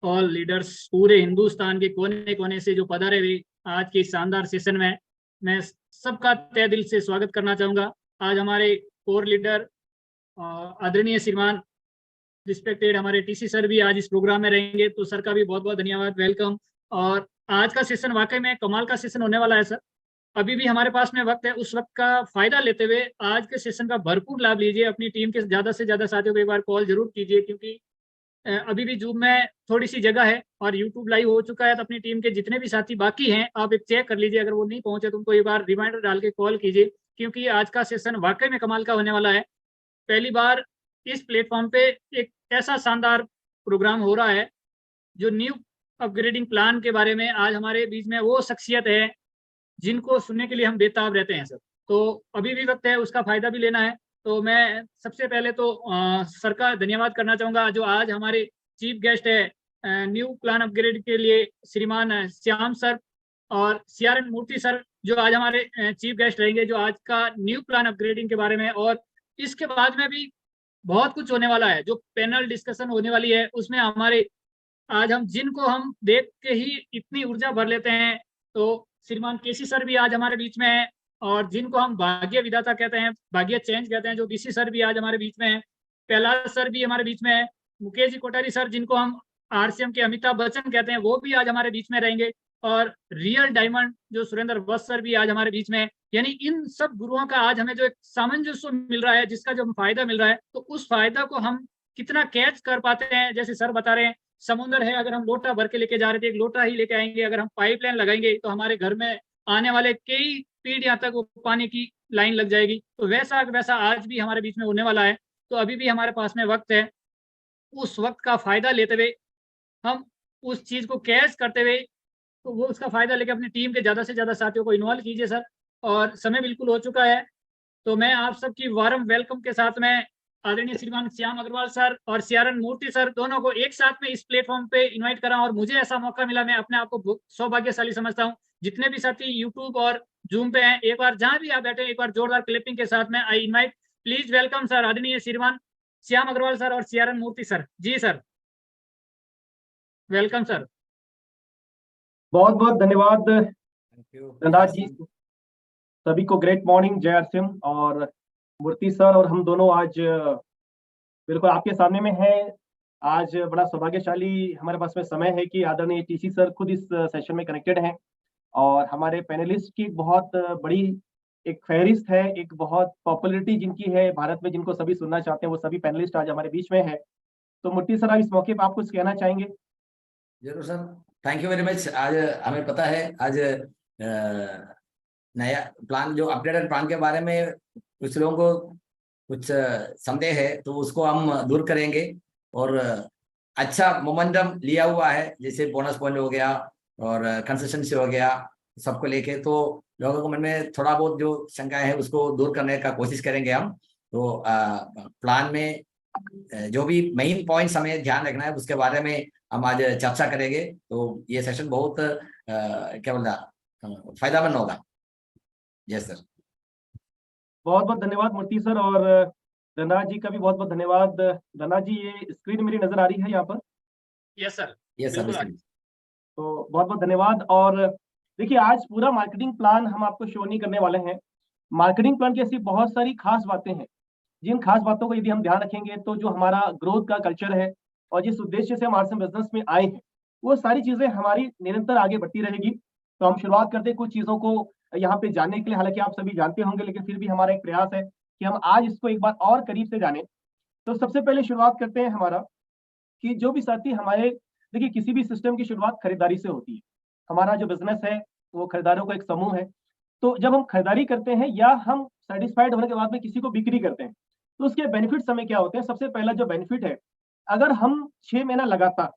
All leaders पूरे हिंदुस्तान के कोने कोने से जो पधारे हुए आज के शानदार सेशन में मैं सबका तहे दिल से स्वागत करना चाहूँगा। आज हमारे कोर लीडर आदरणीय श्रीमान रिस्पेक्टेड हमारे टीसी सर भी आज इस प्रोग्राम में रहेंगे, तो सर का भी बहुत बहुत धन्यवाद, वेलकम। और आज का सेशन वाकई में कमाल का सेशन होने वाला है सर। अभी भी हमारे पास में वक्त है, उस वक्त का फायदा लेते हुए आज के सेशन का भरपूर लाभ लीजिए। अपनी टीम के ज़्यादा से ज़्यादा साथियों को एक बार कॉल जरूर कीजिए, क्योंकि अभी भी जूम में थोड़ी सी जगह है और यूट्यूब लाइव हो चुका है। तो अपनी टीम के जितने भी साथी बाकी हैं आप एक चेक कर लीजिए, अगर वो नहीं पहुंचे तो उनको एक बार रिमाइंडर डाल के कॉल कीजिए, क्योंकि आज का सेशन वाकई में कमाल का होने वाला है। पहली बार इस प्लेटफॉर्म पे एक ऐसा शानदार प्रोग्राम हो रहा है जो न्यू अपग्रेडिंग प्लान के बारे में आज हमारे बीच में वो शख्सियत है जिनको सुनने के लिए हम बेताब रहते हैं सर। तो अभी भी वक्त है, उसका फायदा भी लेना है। तो मैं सबसे पहले तो सर का धन्यवाद करना चाहूँगा जो आज हमारे चीफ गेस्ट है न्यू प्लान अपग्रेड के लिए श्रीमान श्याम सर और सीआरएन मूर्ति सर, जो आज हमारे चीफ गेस्ट रहेंगे, जो आज का न्यू प्लान अपग्रेडिंग के बारे में और इसके बाद में भी बहुत कुछ होने वाला है। जो पैनल डिस्कशन होने वाली है उसमें हमारे आज हम जिनको हम देख के ही इतनी ऊर्जा भर लेते हैं, तो श्रीमान केसी सर भी आज हमारे बीच में है, और जिनको हम भाग्य विधाता कहते हैं, भाग्य चेंज कहते हैं, जो बीसी सर भी आज हमारे बीच में है, प्रहलाद सर भी हमारे बीच में है, मुकेश जी कोठारी सर जिनको हम आरसीएम के अमिताभ बच्चन कहते हैं वो भी आज हमारे बीच में रहेंगे, और रियल डायमंड जो सुरेंद्र वत्स सर भी आज हमारे बीच में है। यानी इन सब गुरुओं का आज हमें जो एक सामंजस्य मिल रहा है, जिसका जो फायदा मिल रहा है, तो उस फायदा को हम कितना कैच कर पाते हैं। जैसे सर बता रहे हैं समुद्र है, अगर हम लोटा भर के लेके जा रहे थे एक लोटा ही लेके आएंगे, अगर हम पाइपलाइन लगाएंगे तो हमारे घर में आने वाले कई पीढ़ियां तक वो पानी की लाइन लग जाएगी। तो वैसा वैसा आज भी हमारे बीच में होने वाला है। तो अभी भी हमारे पास में वक्त है, उस वक्त का फायदा लेते हुए हम उस चीज को कैच करते हुए, तो वो उसका फायदा लेके अपनी टीम के ज्यादा से ज्यादा साथियों को इन्वॉल्व कीजिए सर। और समय बिल्कुल हो चुका है, तो मैं आप सबकी वार्म वेलकम के साथ में आदरणीय श्रीमान श्याम अग्रवाल सर और सीआरएन मूर्ति सर दोनों को एक साथ में इस प्लेटफॉर्म पे इनवाइट करा, और मुझे ऐसा मौका मिला, मैं अपने आप को सौभाग्यशाली समझता हूँ। जितने भी साथी यूट्यूब और जूम पे हैं, एक बार जहां भी आप बैठे एक बार जोरदार क्लिपिंग के साथ में I invite, please welcome sir आदरणीय श्रीमान श्याम अग्रवाल सर और सीआरएन मूर्ति सर। जी सर, वेलकम सर। बहुत बहुत धन्यवाद धनराज जी, सभी को ग्रेट मॉर्निंग, जय सिंह और मूर्ति सर और हम दोनों आज बिल्कुल आपके सामने में है। आज बड़ा सौभाग्यशाली हमारे पास में समय है कि आदरणीय टीसी सर खुद इस सेशन में कनेक्टेड हैं, और हमारे पैनलिस्ट की बहुत बड़ी एक फहरिस्त है, एक बहुत पॉपुलरिटी जिनकी है भारत में, जिनको सभी सुनना चाहते हैं, वो सभी पैनलिस्ट आज हमारे बीच में है। तो मूर्ति सर, आप इस मौके पर आप कुछ कहना चाहेंगे? जरूर sir, thank you very much. आज हमें पता है आज नया प्लान जो अपडेटेड प्लान के बारे में कुछ लोगों को कुछ संदेह है, तो उसको हम दूर करेंगे। और अच्छा मोमेंटम लिया हुआ है, जैसे बोनस पॉइंट हो गया और कंसिस्टेंसी हो गया, सबको लेके तो लोगों को मन में थोड़ा बहुत जो शंकाएं है उसको दूर करने का कोशिश करेंगे हम। तो प्लान में जो भी मेन पॉइंट्स हमें ध्यान रखना है उसके बारे में हम आज चर्चा करेंगे। तो ये सेशन बहुत क्या बोलना फायदेमंद होगा। यस सर, बहुत बहुत धन्यवाद मूर्ति सर, और धनराज जी का भी बहुत बहुत धन्यवाद। धनराज जी, ये स्क्रीन मेरी नजर आ रही है यहाँ पर? Yes sir, yes sir. तो बहुत बहुत धन्यवाद। और देखिए, आज पूरा मार्केटिंग प्लान हम आपको शो नहीं करने वाले हैं। मार्केटिंग प्लान की ऐसी बहुत सारी खास बातें हैं, जिन खास बातों को यदि हम ध्यान रखेंगे तो जो हमारा ग्रोथ का कल्चर है और जिस उद्देश्य से हम आरसीएम बिजनेस में आए हैं, वो सारी चीजें हमारी निरंतर आगे बढ़ती रहेगी। तो हम शुरुआत करते हैं कुछ चीजों को यहाँ पे जानने के लिए। हालांकि आप सभी जानते होंगे, लेकिन फिर भी हमारा एक प्रयास है कि हम आज इसको एक बार और करीब से जाने। तो सबसे पहले शुरुआत करते हैं हमारा कि जो भी साथी हमारे, देखिए किसी भी सिस्टम की शुरुआत खरीदारी से होती है। हमारा जो बिजनेस है वो खरीदारों का एक समूह है। तो जब हम खरीदारी करते हैं या हम सेटिस्फाइड होने के बाद में किसी को बिक्री करते हैं, तो उसके बेनिफिट्स हमें क्या होते हैं? सबसे पहला जो बेनिफिट है, अगर हम 6 महीना लगातार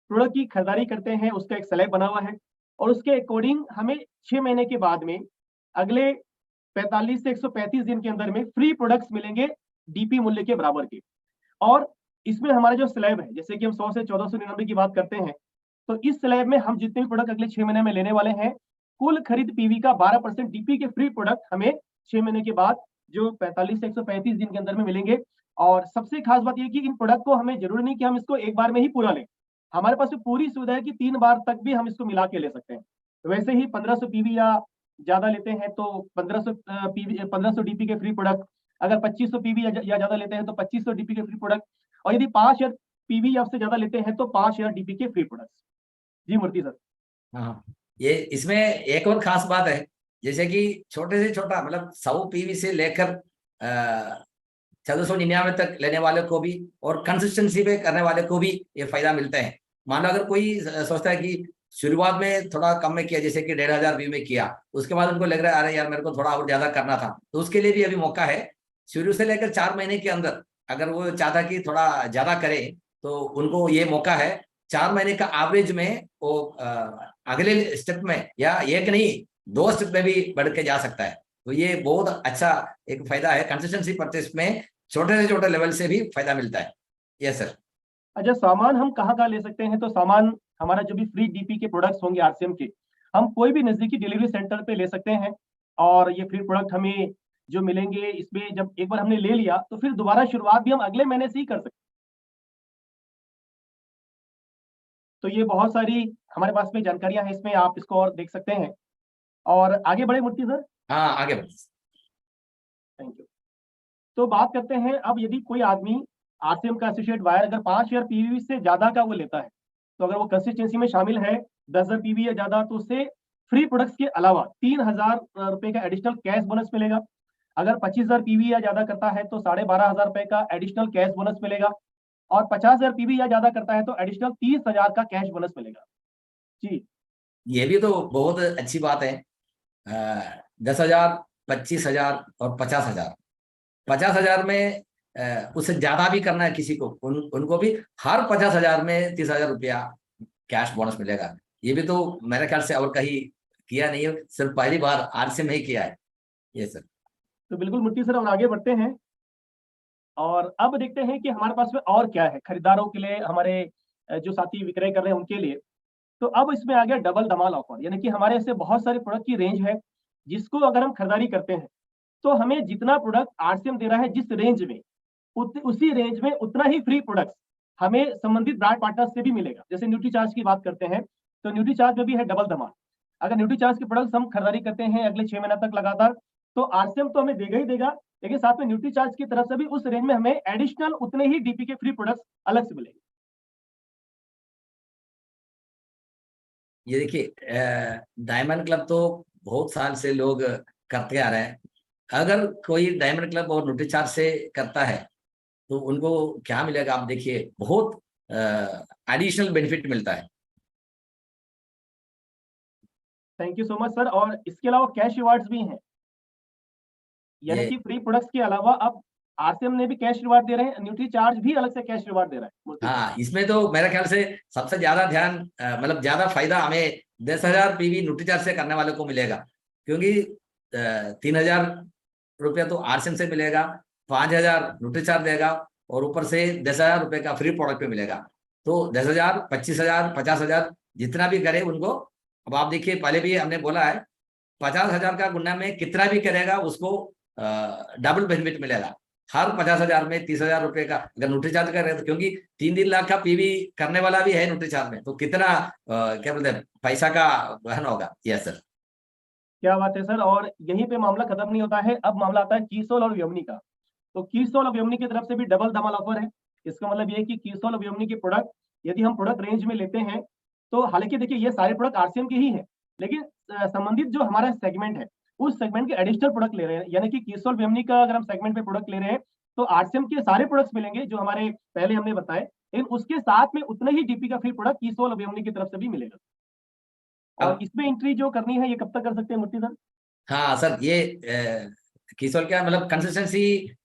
प्रोडक्ट की खरीदारी करते हैं, उसका एक स्लैब बना हुआ है, और उसके अकॉर्डिंग हमें 6 महीने के बाद में अगले 45 से 135 दिन के अंदर में फ्री प्रोडक्ट्स मिलेंगे डीपी मूल्य के बराबर के। और इसमें हमारा जो स्लैब है, जैसे कि हम 100 से 1499 की बात करते हैं, तो इस स्लैब में हम जितने भी प्रोडक्ट अगले 6 महीने में लेने वाले हैं, कुल खरीद पीवी का 12% डीपी के फ्री प्रोडक्ट हमें 6 महीने के बाद जो 45 से 135 दिन के अंदर में मिलेंगे। और सबसे खास बात यह कि इन प्रोडक्ट को हमें जरूरी नहीं कि हम इसको एक बार में ही पूरा लें। हमारे पास पूरी सुविधा है कि 3 बार तक भी हम इसको मिला के ले सकते हैं। वैसे ही 1500 पीवी या ज्यादा लेते हैं तो 1500 पीवी 1500 डीपी के फ्री प्रोडक्ट, अगर 2500 पीवी या ज्यादा लेते हैं तो 2500 डीपी के फ्री प्रोडक्ट, और यदि 5000 पीवी या उससे ज्यादा लेते हैं तो 5000 डीपी के फ्री प्रोडक्ट्स। जी मूर्ति सर। हाँ, ये इसमें एक और खास बात है, जैसे कि छोटे से छोटा मतलब 100 पीवी से लेकर 1499 तक लेने वाले को भी और कंसिस्टेंसी पे करने वाले को भी ये फायदा मिलता है। मान लो अगर कोई सोचता है कि शुरुआत में थोड़ा कम में किया, जैसे कि 1500 व्यू में किया, उसके बाद उनको लग रहा है अरे यार मेरे को थोड़ा और ज्यादा करना था, तो उसके लिए भी अभी मौका है। शुरू से लेकर 4 महीने के अंदर अगर वो चाहता कि थोड़ा ज्यादा करे तो उनको ये मौका है। 4 महीने का एवरेज में वो अगले स्टेप में या एक नहीं 2 स्टेप में भी बढ़ के जा सकता है। तो ये बहुत अच्छा एक फायदा है, कंसिस्टेंसी परचेस में छोटे से छोटे लेवल से भी फायदा मिलता है। Yes sir. अच्छा, सामान हम कहाँ ले सकते हैं? तो सामान हमारा जो भी फ्री डीपी के प्रोडक्ट्स होंगे आरसीएम के, हम कोई भी नजदीकी डिलीवरी सेंटर पे ले सकते हैं, और ये फ्री प्रोडक्ट हमें जो मिलेंगे इसमें जब एक बार हमने ले लिया तो फिर दोबारा शुरुआत भी हम अगले महीने से ही कर सकते हैं। तो ये बहुत सारी हमारे पास में जानकारियां हैं इसमें, आप इसको और देख सकते हैं। और आगे बढ़े मूर्ति सर। हाँ आगे बढ़। Thank you. तो बात करते हैं अब, यदि कोई आदमी आरसीएम का एसोसिएट वायर अगर 5000 पीवी से ज्यादा का वो लेता है, तो अगर वो कंसिस्टेंसी में शामिल है 10,000 पीवी या ज्यादा, तो उससे फ्री प्रोडक्ट्स के अलावा 3000 रुपए का एडिशनल कैश बोनस मिलेगा। अगर 25,000 पीवी या ज्यादा करता है तो 12,500 रुपए का एडिशनल कैश बोनस मिलेगा, और 50,000 पीवी या ज्यादा करता है तो एडिशनल 30,000 का कैश बोनस मिलेगा। जी, ये भी तो बहुत अच्छी बात है। 10,000, 25,000 और 50,000। 50,000 में उससे ज्यादा भी करना है किसी को, उनको भी हर 50,000 में 30,000 रुपया कैश बोनस मिलेगा। ये भी तो मेरे ख्याल से और कहीं किया नहीं है, सिर्फ पहली बार आरसीएम में ही किया है। ये सर। तो बिल्कुल मूर्ति सर, हम आगे बढ़ते हैं और अब देखते हैं कि हमारे पास में और क्या है खरीदारों के लिए, हमारे जो साथी विक्रय कर रहे हैं उनके लिए। तो अब इसमें आ गया डबल धमाल ऑफर, यानी कि हमारे ऐसे बहुत सारे प्रोडक्ट की रेंज है जिसको अगर हम खरीदारी करते हैं तो हमें जितना प्रोडक्ट आरसीएम दे रहा है जिस रेंज में, उसी रेंज में उतना ही फ्री प्रोडक्ट हमें संबंधित ब्रांड पार्टनर से भी मिलेगा। जैसे न्यूट्री चार्ज की बात करते हैं तो न्यूट्री चार्ज में भी है डबल धमाल। अगर न्यूट्री चार्ज के प्रोडक्ट हम खरीदारी करते हैं अगले 6 महीना तक लगातार, तो आरसीएम तो हमें देगा ही देगा, लेकिन साथ में न्यूट्री चार्ज की तरफ से भी उस रेंज में हमें एडिशनल उतने ही डीपी के फ्री प्रोडक्ट्स अलग से मिलेंगे। ये देखिए, डायमंड क्लब तो बहुत साल से लोग करते आ रहे हैं। अगर कोई डायमंड क्लब और न्यूट्री चार्ज से करता है तो उनको क्या मिलेगा, आप देखिए बहुत एडिशनल बेनिफिट मिलता है। Thank you so much sir. और इसके अलावा कैश रिवार्ड्स भी हैं, यानी कि फ्री प्रोडक्ट्स के अलावा अब आरसीएम ने भी कैश रिवार्ड दे रहे हैं, न्यूट्री चार्ज भी अलग से कैश रिवार्ड दे रहा है। हाँ, इसमें तो मेरे ख्याल से सबसे ज्यादा ध्यान मतलब ज्यादा फायदा हमें 10,000 पीवी न्यूट्री चार्ज से करने वाले को मिलेगा, क्योंकि 3,000 रुपया तो आरसीएम से मिलेगा, 5,000 न्यूट्री चार्ज देगा और ऊपर से 10,000 रुपये का फ्री प्रोडक्ट पे मिलेगा। तो 10,000, 25,000, 50,000 जितना भी करे उनको। अब आप देखिए, पहले भी हमने बोला है 50,000 का गुना में कितना भी करेगा उसको डबल बेनिफिट मिलेगा। हर 50,000 में 30,000 रुपए का अगर न्यूट्री चार्ज कर रहे हैं तो, क्योंकि 3 लाख का पीवी करने वाला भी है न्यूट्री चार्ज में, तो कितना क्या बोलते हैं पैसा का वहन होगा। Yes sir. क्या बात है सर। और यहीं पे मामला खत्म नहीं होता है, अब मामला आता है कीसोल और व्योमनी का। तो कीसोल और व्योमनी की तरफ से भी डबल धमाल ऑफर है। इसका मतलब ये है कि कीसोल और व्योमनी के प्रोडक्ट यदि हम प्रोडक्ट रेंज में लेते हैं, तो हालांकि देखिए ये सारे प्रोडक्ट आरसीएम के ही हैं, लेकिन संबंधित जो हमारा सेगमेंट है उस सेगमेंट के एडिशनल प्रोडक्ट ले रहे हैं, यानी कि कीसोल व्योमनी का अगर हम सेगमेंट पे प्रोडक्ट ले रहे हैं तो आरसीएम के सारे प्रोडक्ट्स मिलेंगे जो हमारे पहले हमने बताए, लेकिन उसके साथ में उतने ही डीपी का फ्री प्रोडक्ट कीसोल और व्योमनी की तरफ से भी मिलेगा। और इसमें एंट्री जो करनी है ये कब तक कर सकते हैं मूर्ति सर? हाँ सर, ये किशोर क्या मतलब कंसिस्टेंसी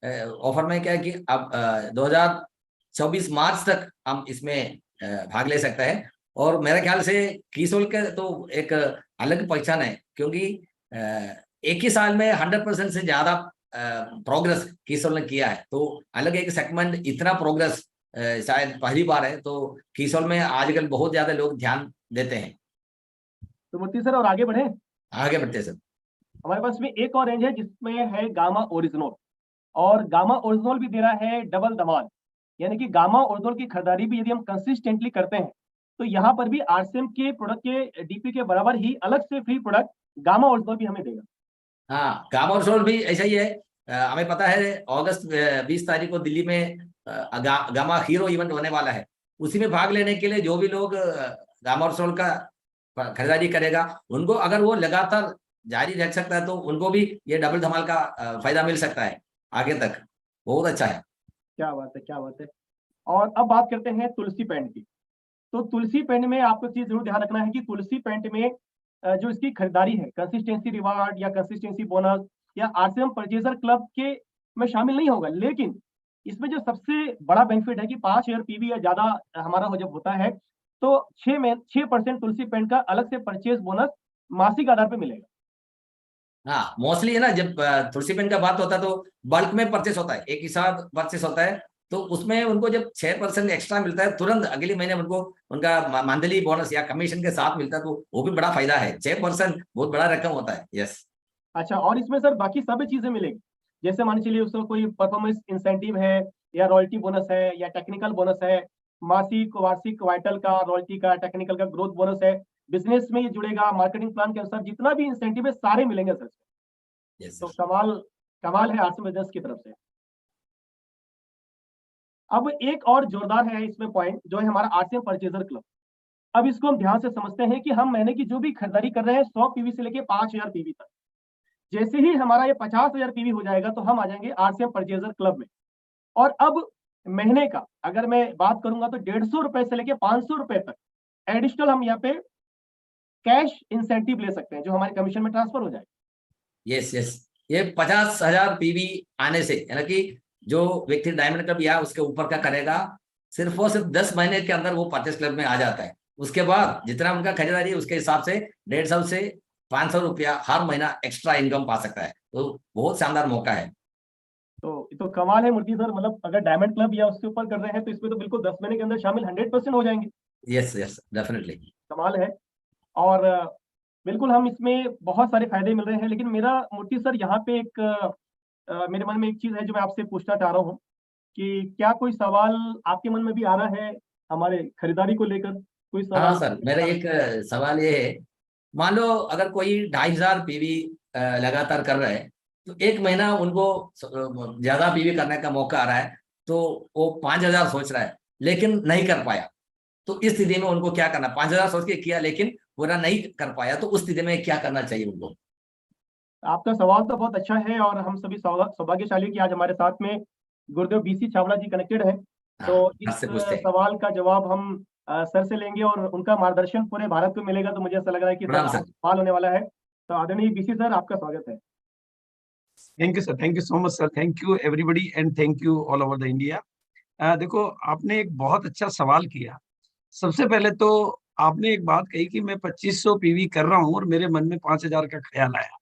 ऑफर में क्या है कि अब 2024 मार्च तक हम इसमें भाग ले सकते हैं। और मेरे ख्याल से किशोर का तो एक अलग पहचान है, क्योंकि एक ही साल में 100% से ज्यादा प्रोग्रेस किशोर ने किया है। तो अलग एक सेगमेंट इतना प्रोग्रेस शायद पहली बार है, तो किशोर में आजकल बहुत ज्यादा लोग ध्यान देते हैं। तो मूर्ति सर और आगे बढ़े, आगे बढ़ते सर। हमारे पास में एक और रेंज है जिसमें है गामा ओरिजिनल, और गामा ओरिजिनल भी दे रहा है डबल धमाल। यानी कि गामा ओरिजिनल की खरीदारी भी यदि हम कंसिस्टेंटली करते हैं तो यहाँ पर भी आरसीएम के प्रोडक्ट के डीपी के बराबर ही अलग से फ्री प्रोडक्ट गामा ओरिजिनल भी हमें देगा। हाँ, गामा ओरिजिनल भी ऐसा ही है। हमें पता है अगस्त 20 तारीख को दिल्ली में गामा हीरो इवेंट होने वाला है। उसी में भाग लेने के लिए जो भी लोग गामा ओरिजिनल का खरीदारी करेगा, उनको अगर वो लगातार जारी रख सकता है तो उनको भी ये डबल धमाल का फायदा मिल सकता है आगे तक। बहुत अच्छा है। क्या बात है, क्या बात है। और अब बात करते हैं तुलसी पेंट की। तो तुलसी पेंट में आपको चीज जरूर ध्यान रखना है कि तुलसी पेंट में जो इसकी खरीदारी है, कंसिस्टेंसी रिवार्ड या कंसिस्टेंसी बोनस या आरसीएम परचेजर क्लब के में शामिल नहीं होगा, लेकिन इसमें जो सबसे बड़ा बेनिफिट है कि 5 पीवी या ज्यादा हमारा हो जब होता है तो 6% तुलसी पेंट का अलग से परचेज बोनस मासिक आधार पे मिलेगा। हाँ, मोस्टली है ना, जब तुलसी पेंट का बात होता है तो बल्क में परचेस होता है, एक ही साथ परचेस होता है, तो उसमें उनको जब 6% एक्स्ट्रा मिलता है तुरंत अगले महीने उनको उनका मंथली बोनस या कमीशन के साथ मिलता है, तो वो भी बड़ा फायदा है। 6% बहुत बड़ा रकम होता है। यस। अच्छा, और इसमें सर बाकी सभी चीजें मिलेगी, जैसे मान चलिए उसको कोई परफॉर्मेंस इंसेंटिव है या रॉयल्टी बोनस है या टेक्निकल बोनस है, मासिक वार्षिक वाइटल का, रॉयल्टी का, टेक्निकल का, ग्रोथ बोनस है, बिजनेस में ये जुड़ेगा, मार्केटिंग प्लान के अनुसार जितना भी इंसेंटिव है सारे मिलेंगे सर। यस तो कमाल कमाल है आरसीएम बिजनेस की तरफ से। अब एक और जोरदार है इसमें पॉइंट, जो है हमारा आरसीएम परचेजर क्लब। अब इसको हम ध्यान से समझते हैं कि हम महीने की जो भी खरीदारी कर रहे हैं 100 पीवी से लेके 5000 पीवी तक, जैसे ही हमारा ये 50,000 पीवी हो जाएगा तो हम आ जाएंगे आरसीएम परचेजर क्लब में। और अब महीने का अगर मैं बात करूंगा तो 150 रुपए से लेके 500 रुपए तक एडिशनल हम यहाँ पे कैश इंसेंटिव ले सकते हैं, जो हमारे कमीशन में ट्रांसफर हो जाए। यस यस, ये 50,000 पीवी आने से, यानी कि जो व्यक्ति डायमंड क्लब या उसके ऊपर का करेगा, सिर्फ वो सिर्फ 10 महीने के अंदर वो परचेस क्लब में आ जाता है। उसके बाद जितना उनका खरीदारी है उसके हिसाब से 150 से 500 रुपया हर महीना एक्स्ट्रा इनकम पा सकता है। तो बहुत शानदार मौका है। तो कमाल है मूर्ति सर, मतलब अगर डायमंड क्लब या उसके ऊपर कर रहे हैं तो इसमें तो बिल्कुल 10 महीने के अंदर शामिल 100% हो जाएंगे। यस यस, डेफिनेटली कमाल है। और बिल्कुल हम इसमें बहुत सारे फायदे मिल रहे हैं, लेकिन मेरा मूर्ति सर यहाँ पे एक मेरे मन में एक चीज है जो मैं आपसे पूछना चाह रहा हूँ कि क्या कोई सवाल आपके मन में भी आ रहा है हमारे खरीदारी को लेकर? कोई हाँ सवाल? सर, मेरा एक सवाल ये है, मान लो अगर कोई 2500 पीवी लगातार कर रहे हैं, तो एक महीना उनको ज्यादा पीवी करने का मौका आ रहा है, तो वो 5000 सोच रहा है लेकिन नहीं कर पाया, तो इस स्थिति में उनको क्या करना? 5000 सोच के किया लेकिन पूरा नहीं कर पाया, तो उस स्थिति में क्या करना चाहिए उनको? आपका सवाल तो बहुत अच्छा है और हम सभी सौभाग्यशाली कि आज हमारे साथ में गुरुदेव बीसी चावला जी कनेक्टेड है। तो हाँ, इस से पूछते हैं। सवाल का जवाब हम सर से लेंगे और उनका मार्गदर्शन पूरे भारत को मिलेगा। तो मुझे ऐसा लग रहा है कि सर प्रणाम आज सर। सवाल होने वाला है। तो आदरणीय बीसी सर, आपका स्वागत है। Thank you sir, thank you so much sir, thank you everybody and thank you all over the India. देखो, आपने एक बहुत अच्छा सवाल किया। सबसे पहले तो आपने एक बात कही कि मैं 2500 पीवी कर रहा हूं और मेरे मन में 5000 का ख्याल आया।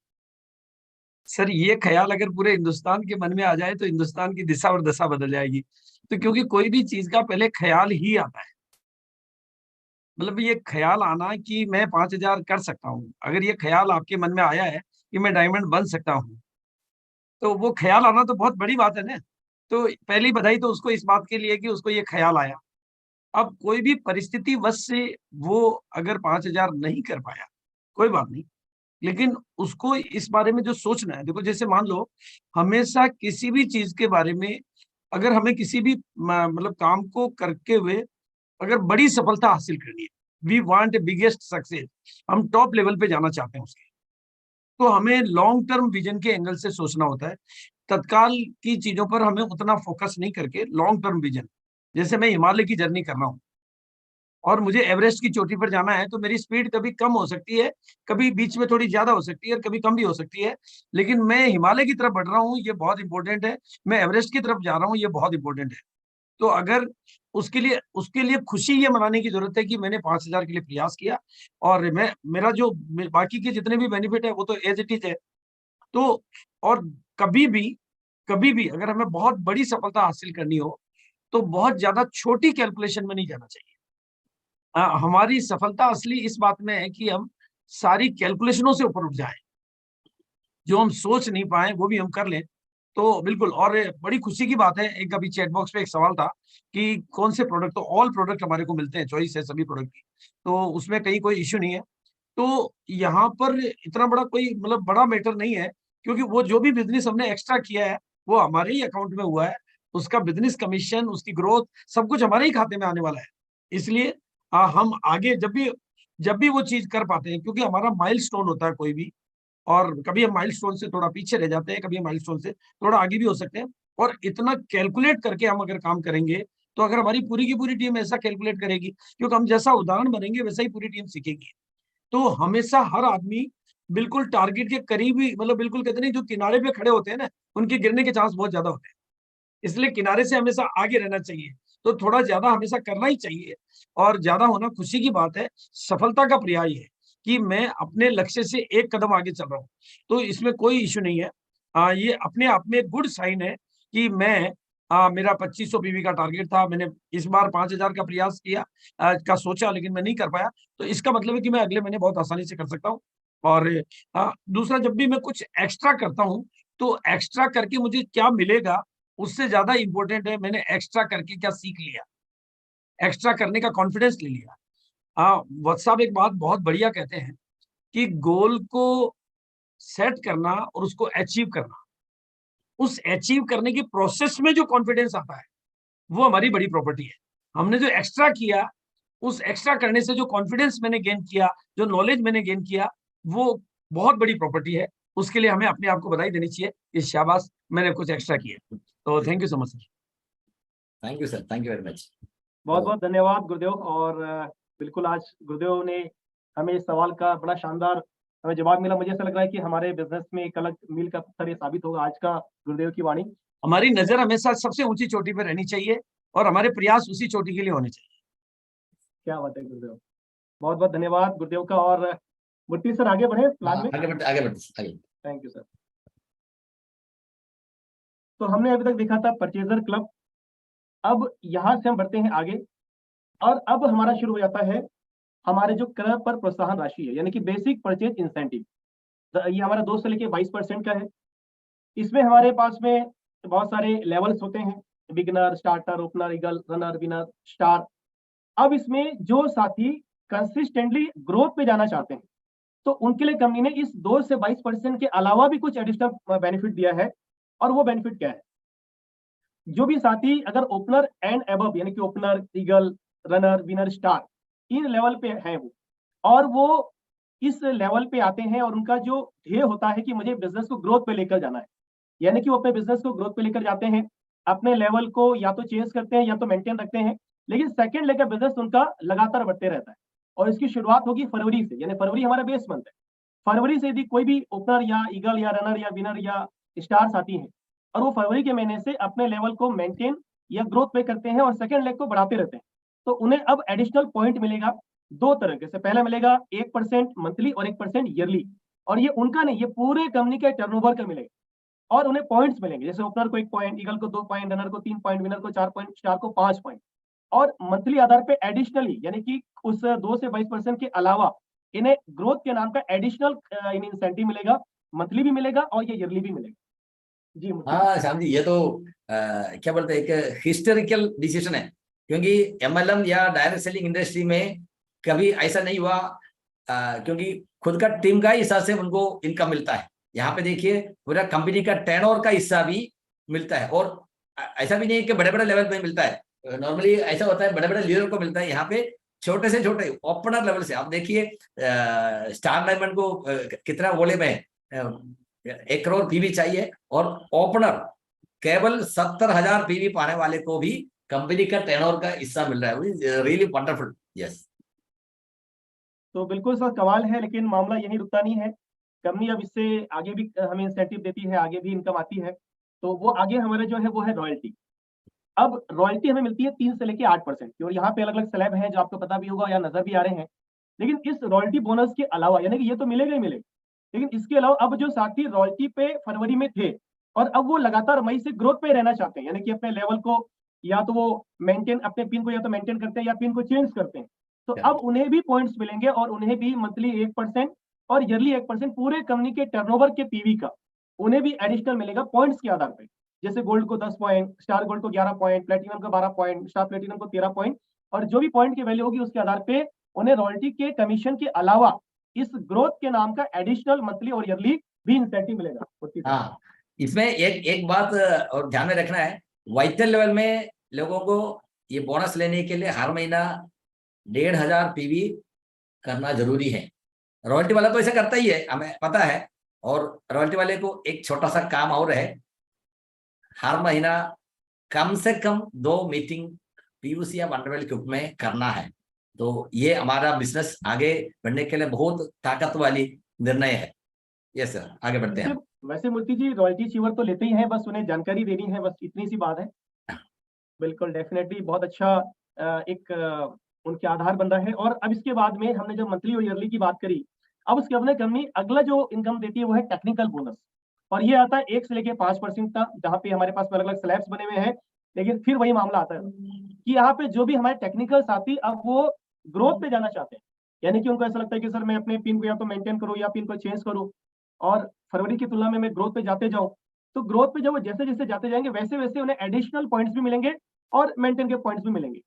सर, ये ख्याल अगर पूरे हिंदुस्तान के मन में आ जाए तो हिंदुस्तान की दिशा और दशा बदल जाएगी। तो क्योंकि कोई भी चीज का पहले ख्याल ही आता है, मतलब ये ख्याल आना कि मैं 5000 कर सकता हूँ, अगर ये ख्याल आपके मन में आया है कि मैं डायमंड बन सकता हूँ, तो वो ख्याल आना तो बहुत बड़ी बात है ना। तो पहली बधाई तो उसको इस बात के लिए कि उसको ये ख्याल आया। अब कोई भी परिस्थिति वश से वो अगर 5000 नहीं कर पाया, कोई बात नहीं, लेकिन उसको इस बारे में जो सोचना है, देखो जैसे मान लो हमेशा किसी भी चीज के बारे में, अगर हमें किसी भी मतलब काम को करके हुए अगर बड़ी सफलता हासिल करनी है, we want a biggest success, हम टॉप लेवल पे जाना चाहते हैं उसके, तो हमें लॉन्ग टर्म विजन के एंगल से सोचना होता है। तत्काल की चीजों पर हमें उतना फोकस नहीं करके लॉन्ग टर्म विजन, जैसे मैं हिमालय की जर्नी कर रहा हूँ और मुझे एवरेस्ट की चोटी पर जाना है, तो मेरी स्पीड कभी कम हो सकती है, कभी बीच में थोड़ी ज्यादा हो सकती है और कभी कम भी हो सकती है, लेकिन मैं हिमालय की तरफ बढ़ रहा हूँ, ये बहुत इंपॉर्टेंट है। मैं एवरेस्ट की तरफ जा रहा हूँ, ये बहुत इंपॉर्टेंट है। तो अगर उसके लिए खुशी ये मनाने की जरूरत है कि मैंने 5000 के लिए प्रयास किया और मैं मेरा जो बाकी के जितने भी बेनिफिट है वो तो एज इट इज है। तो और कभी भी अगर हमें बहुत बड़ी सफलता हासिल करनी हो तो बहुत ज्यादा छोटी कैलकुलेशन में नहीं जाना चाहिए। हमारी सफलता असली इस बात में है कि हम सारी कैलकुलेशनों से ऊपर उठ जाएं, जो हम सोच नहीं पाए वो भी हम कर लें। तो बिल्कुल, और बड़ी खुशी की बात है, एक अभी चैट बॉक्स पे एक सवाल था कि कौन से प्रोडक्ट, तो ऑल प्रोडक्ट हमारे को मिलते हैं, चॉइस है सभी प्रोडक्ट की, तो उसमें कहीं कोई इश्यू नहीं है। तो यहाँ पर इतना बड़ा कोई मतलब बड़ा मैटर नहीं है, क्योंकि वो जो भी बिजनेस हमने एक्स्ट्रा किया है वो हमारे ही अकाउंट में हुआ है, उसका बिजनेस कमीशन, उसकी ग्रोथ, सब कुछ हमारे ही खाते में आने वाला है। इसलिए हम आगे जब भी वो चीज कर पाते हैं, क्योंकि हमारा माइलस्टोन होता है कोई भी, और कभी हम माइलस्टोन से थोड़ा पीछे रह जाते हैं, कभी हम माइलस्टोन से थोड़ा आगे भी हो सकते हैं, और इतना कैलकुलेट करके हम अगर काम करेंगे, तो अगर हमारी पूरी की पूरी टीम ऐसा कैलकुलेट करेगी, क्योंकि हम जैसा उदाहरण बनेंगे वैसा ही पूरी टीम सीखेगी, तो हमेशा हर आदमी बिल्कुल टारगेट के करीब ही, मतलब बिल्कुल कहते नहीं, जो किनारे पे खड़े होते हैं ना, उनके गिरने के चांस बहुत ज्यादा होते हैं, इसलिए किनारे से हमेशा आगे रहना चाहिए, तो थोड़ा ज्यादा हमेशा करना ही चाहिए, और ज्यादा होना खुशी की बात है, सफलता का पर्याय है कि मैं अपने लक्ष्य से एक कदम आगे चल रहा हूँ, तो इसमें कोई इश्यू नहीं है। ये अपने आप में गुड साइन है कि मैं मेरा 2500 पीवी का टारगेट था, मैंने इस बार 5000 का प्रयास किया, का सोचा, लेकिन मैं नहीं कर पाया, तो इसका मतलब है कि मैं अगले महीने बहुत आसानी से कर सकता हूँ। और दूसरा, जब भी मैं कुछ एक्स्ट्रा करता हूँ, तो एक्स्ट्रा करके मुझे क्या मिलेगा, उससे ज्यादा इंपॉर्टेंट है मैंने एक्स्ट्रा करके क्या सीख लिया, एक्स्ट्रा करने का कॉन्फिडेंस ले लिया। वत्स साहब एक बात बहुत बढ़िया कहते हैं कि गोल को सेट करना और उसको अचीव करना, उस अचीव करने की प्रोसेस में जो कॉन्फिडेंस आता है, वो हमारी बड़ी प्रॉपर्टी है। हमने जो एक्स्ट्रा किया, उस एक्स्ट्रा करने से जो कॉन्फिडेंस मैंने गेन किया, जो नॉलेज मैंने गेन किया, वो बहुत बड़ी प्रॉपर्टी है। उसके लिए हमें अपने आप को बधाई देनी चाहिए कि शाबाश, मैंने कुछ एक्स्ट्रा किया। तो thank you so much sir. Thank you sir, thank you very much. बहुत बहुत धन्यवाद गुरुदेव। और बिल्कुल आज गुरुदेव ने हमें इस सवाल का बड़ा शानदार हमें जवाब मिला। मुझे ऐसा लग रहा है कि हमारे बिजनेस में एक अलग मील का पत्थर ये साबित होगा आज का गुरुदेव की वाणी। हमारी नजर हमेशा सबसे ऊंची चोटी पर रहनी चाहिए, और हमारे प्रयास उसी चोटी के लिए होने चाहिए। क्या बात है गुरुदेव, बहुत बहुत धन्यवाद गुरुदेव का। और मुट्टी सर आगे बढ़े प्लान में। आगे बढ़ते आगे। Thank you sir. तो हमने अभी तक देखा था परचेजर क्लब, अब यहाँ से हम बढ़ते हैं आगे, और अब हमारा शुरू हो जाता है हमारे जो क्रय पर प्रोत्साहन राशि है, यानी कि बेसिक परचेज इंसेंटिव। ये हमारा 2 से लेके 22% का है। इसमें हमारे पास में बहुत सारे लेवल्स होते हैं, beginner, starter, opener, eagle, runner, winner, star. अब इसमें जो साथी कंसिस्टेंटली ग्रोथ पे जाना चाहते हैं, तो उनके लिए कंपनी ने इस 2 से 22% के अलावा भी कुछ एडिशनल बेनिफिट दिया है। और वो बेनिफिट क्या है? जो भी साथी अगर ओपनर एंड अबव, यानी कि opener, eagle, runner, winner, star, इन लेवल पे है वो, और वो इस लेवल पे आते हैं, और उनका जो ध्येय होता है कि मुझे बिजनेस को ग्रोथ पे लेकर जाना है, यानी कि वो अपने बिजनेस को ग्रोथ पे लेकर जाते हैं, अपने लेवल को या तो चेंज करते हैं या तो मेंटेन रखते हैं, लेकिन सेकंड लेकर बिजनेस उनका लगातार बढ़ते रहता है। और इसकी शुरुआत होगी फरवरी से, यानी फरवरी हमारा बेस मंथ है। फरवरी से यदि कोई भी ओपनर या ईगल या रनर या विनर या स्टार्स आती हैं, और वो फरवरी के महीने से अपने लेवल को मेंटेन या ग्रोथ पे करते हैं और सेकंड लेग को बढ़ाते रहते हैं, तो उन्हें अब एडिशनल पॉइंट मिलेगा 2 तरीके से। पहला मिलेगा 1% मंथली और 1% ईयरली, और ये उनका नहीं, ये पूरे कंपनी के टर्नओवर का मिलेगा। और उन्हें पॉइंट्स मिलेंगे, जैसे ओपनर को 1 पॉइंट, ईगल को 2 पॉइंट, रनर को 3 पॉइंट, विनर को 4 पॉइंट, स्टार को 5 पॉइंट। और मंथली आधार पे एडिशनली, यानी कि उस 2 से 22% के अलावा इन्हें ग्रोथ के नाम का एडिशनल इंसेंटिव मिलेगा, मंथली भी मिलेगा और ये ईयरली भी मिलेगा। जी हाँ श्याम जी, ये तो क्या बोलते हैं, एक हिस्टोरिकल डिसीजन है, क्योंकि एमएलएम या डायरेक्ट सेलिंग इंडस्ट्री में कभी ऐसा नहीं हुआ, क्योंकि खुद का टीम का हिस्सा से उनको इनकम मिलता है। यहाँ पे देखिए पूरा कंपनी का टर्नओवर का हिस्सा भी मिलता है, और ऐसा भी नहीं है कि बड़े बड़े लेवल पे मिलता है। नॉर्मली ऐसा होता है बड़े बड़े लीडर को मिलता है, यहाँ पे छोटे से छोटे ओपनर लेवल से। आप देखिए स्टार डायमंड को कितना वॉल्यूम है, 1 करोड़ पीवी चाहिए, और ओपनर केवल 70,000 पीवी पाने वाले को भी कंपनी का टर्नओवर का हिस्सा मिल रहा है। Really wonderful. यस, तो बिल्कुल सर कमाल है, लेकिन मामला यहीं रुकता नहीं है। कंपनी अब इससे आगे भी हमें इंसेंटिव देती है, आगे भी इनकम आती है। तो वो आगे हमारे जो है वो है रॉयल्टी। अब रॉयल्टी हमें मिलती है 3 से लेके 8% की, और यहाँ पे अलग अलग स्लैब हैं जो आपको पता भी होगा या नजर भी आ रहे हैं। लेकिन इस रॉयल्टी बोनस के अलावा, यानी कि ये तो मिलेगा ही मिलेगा, लेकिन इसके अलावा अब जो साथी रॉयल्टी पे फरवरी में थे और अब वो लगातार मई से ग्रोथ पे रहना चाहते हैं, यानी कि अपने लेवल को या तो वो मेंटेन, अपने पिन को या तो मेंटेन करते हैं या पिन को चेंज करते हैं, तो अब उन्हें भी पॉइंट्स मिलेंगे, और उन्हें भी मंथली 1% और ईयरली 1% पूरे कंपनी के टर्नओवर के पीवी का उन्हें भी एडिशनल मिलेगा पॉइंट्स के आधार पे। जैसे गोल्ड को 10 पॉइंट, स्टार गोल्ड को 11 पॉइंट, प्लेटिनम को 12 पॉइंट, स्टार प्लेटिनम को 13 पॉइंट, और जो भी पॉइंट की वैल्यू होगी उसके आधार पे उन्हें रॉयल्टी के कमीशन के अलावा इस ग्रोथ के नाम का एडिशनल मंथली और ईयरली भी इंसेंटिव मिलेगा। हाँ, इसमें एक बात और ध्यान में रखना है, वाइटल लेवल में लोगों को ये बोनस लेने के लिए हर महीना 1500 पीवी करना जरूरी है। रॉयल्टी वाला तो ऐसा करता ही है, हमें पता है। और रॉयल्टी वाले को एक छोटा सा काम और है, हर महीना कम से कम 2 मीटिंग पीयूसी या वंडरवेल ग्रुप में करना है। तो ये हमारा बिजनेस आगे बढ़ने के लिए बहुत ताकत वाली निर्णय है। यस सर, आगे बढ़ते हैं। वैसे मूर्ति जी रॉयल्टी अचीवर तो लेते ही हैं, बस उन्हें जानकारी देनी है, बस इतनी सी बात है। बिल्कुल, डेफिनेटली बहुत अच्छा एक उनके आधार बन रहा है। और अब इसके बाद में हमने जब मंथली और ईयरली की बात करी, अब उसके अपने कंपनी अगला जो इनकम देती है वो है टेक्निकल बोनस, और ये आता है 1 से लेके 5% तक, जहाँ पे हमारे पास अलग अलग स्लैब्स बने हुए हैं। लेकिन फिर वही मामला आता है कि यहाँ पे जो भी हमारे टेक्निकल साथी अब वो ग्रोथ पे जाना चाहते हैं, यानी कि उनको ऐसा लगता है कि सर मैं अपने पिन को या तो मेंटेन करूँ या पिन को चेंज करूँ, और फरवरी की तुलना में मैं ग्रोथ पे जाते जाऊँ। तो ग्रोथ पे जब वो जैसे जैसे जाते जाएंगे वैसे वैसे उन्हें एडिशनल पॉइंट्स भी मिलेंगे और मेंटेन के पॉइंट्स भी मिलेंगे।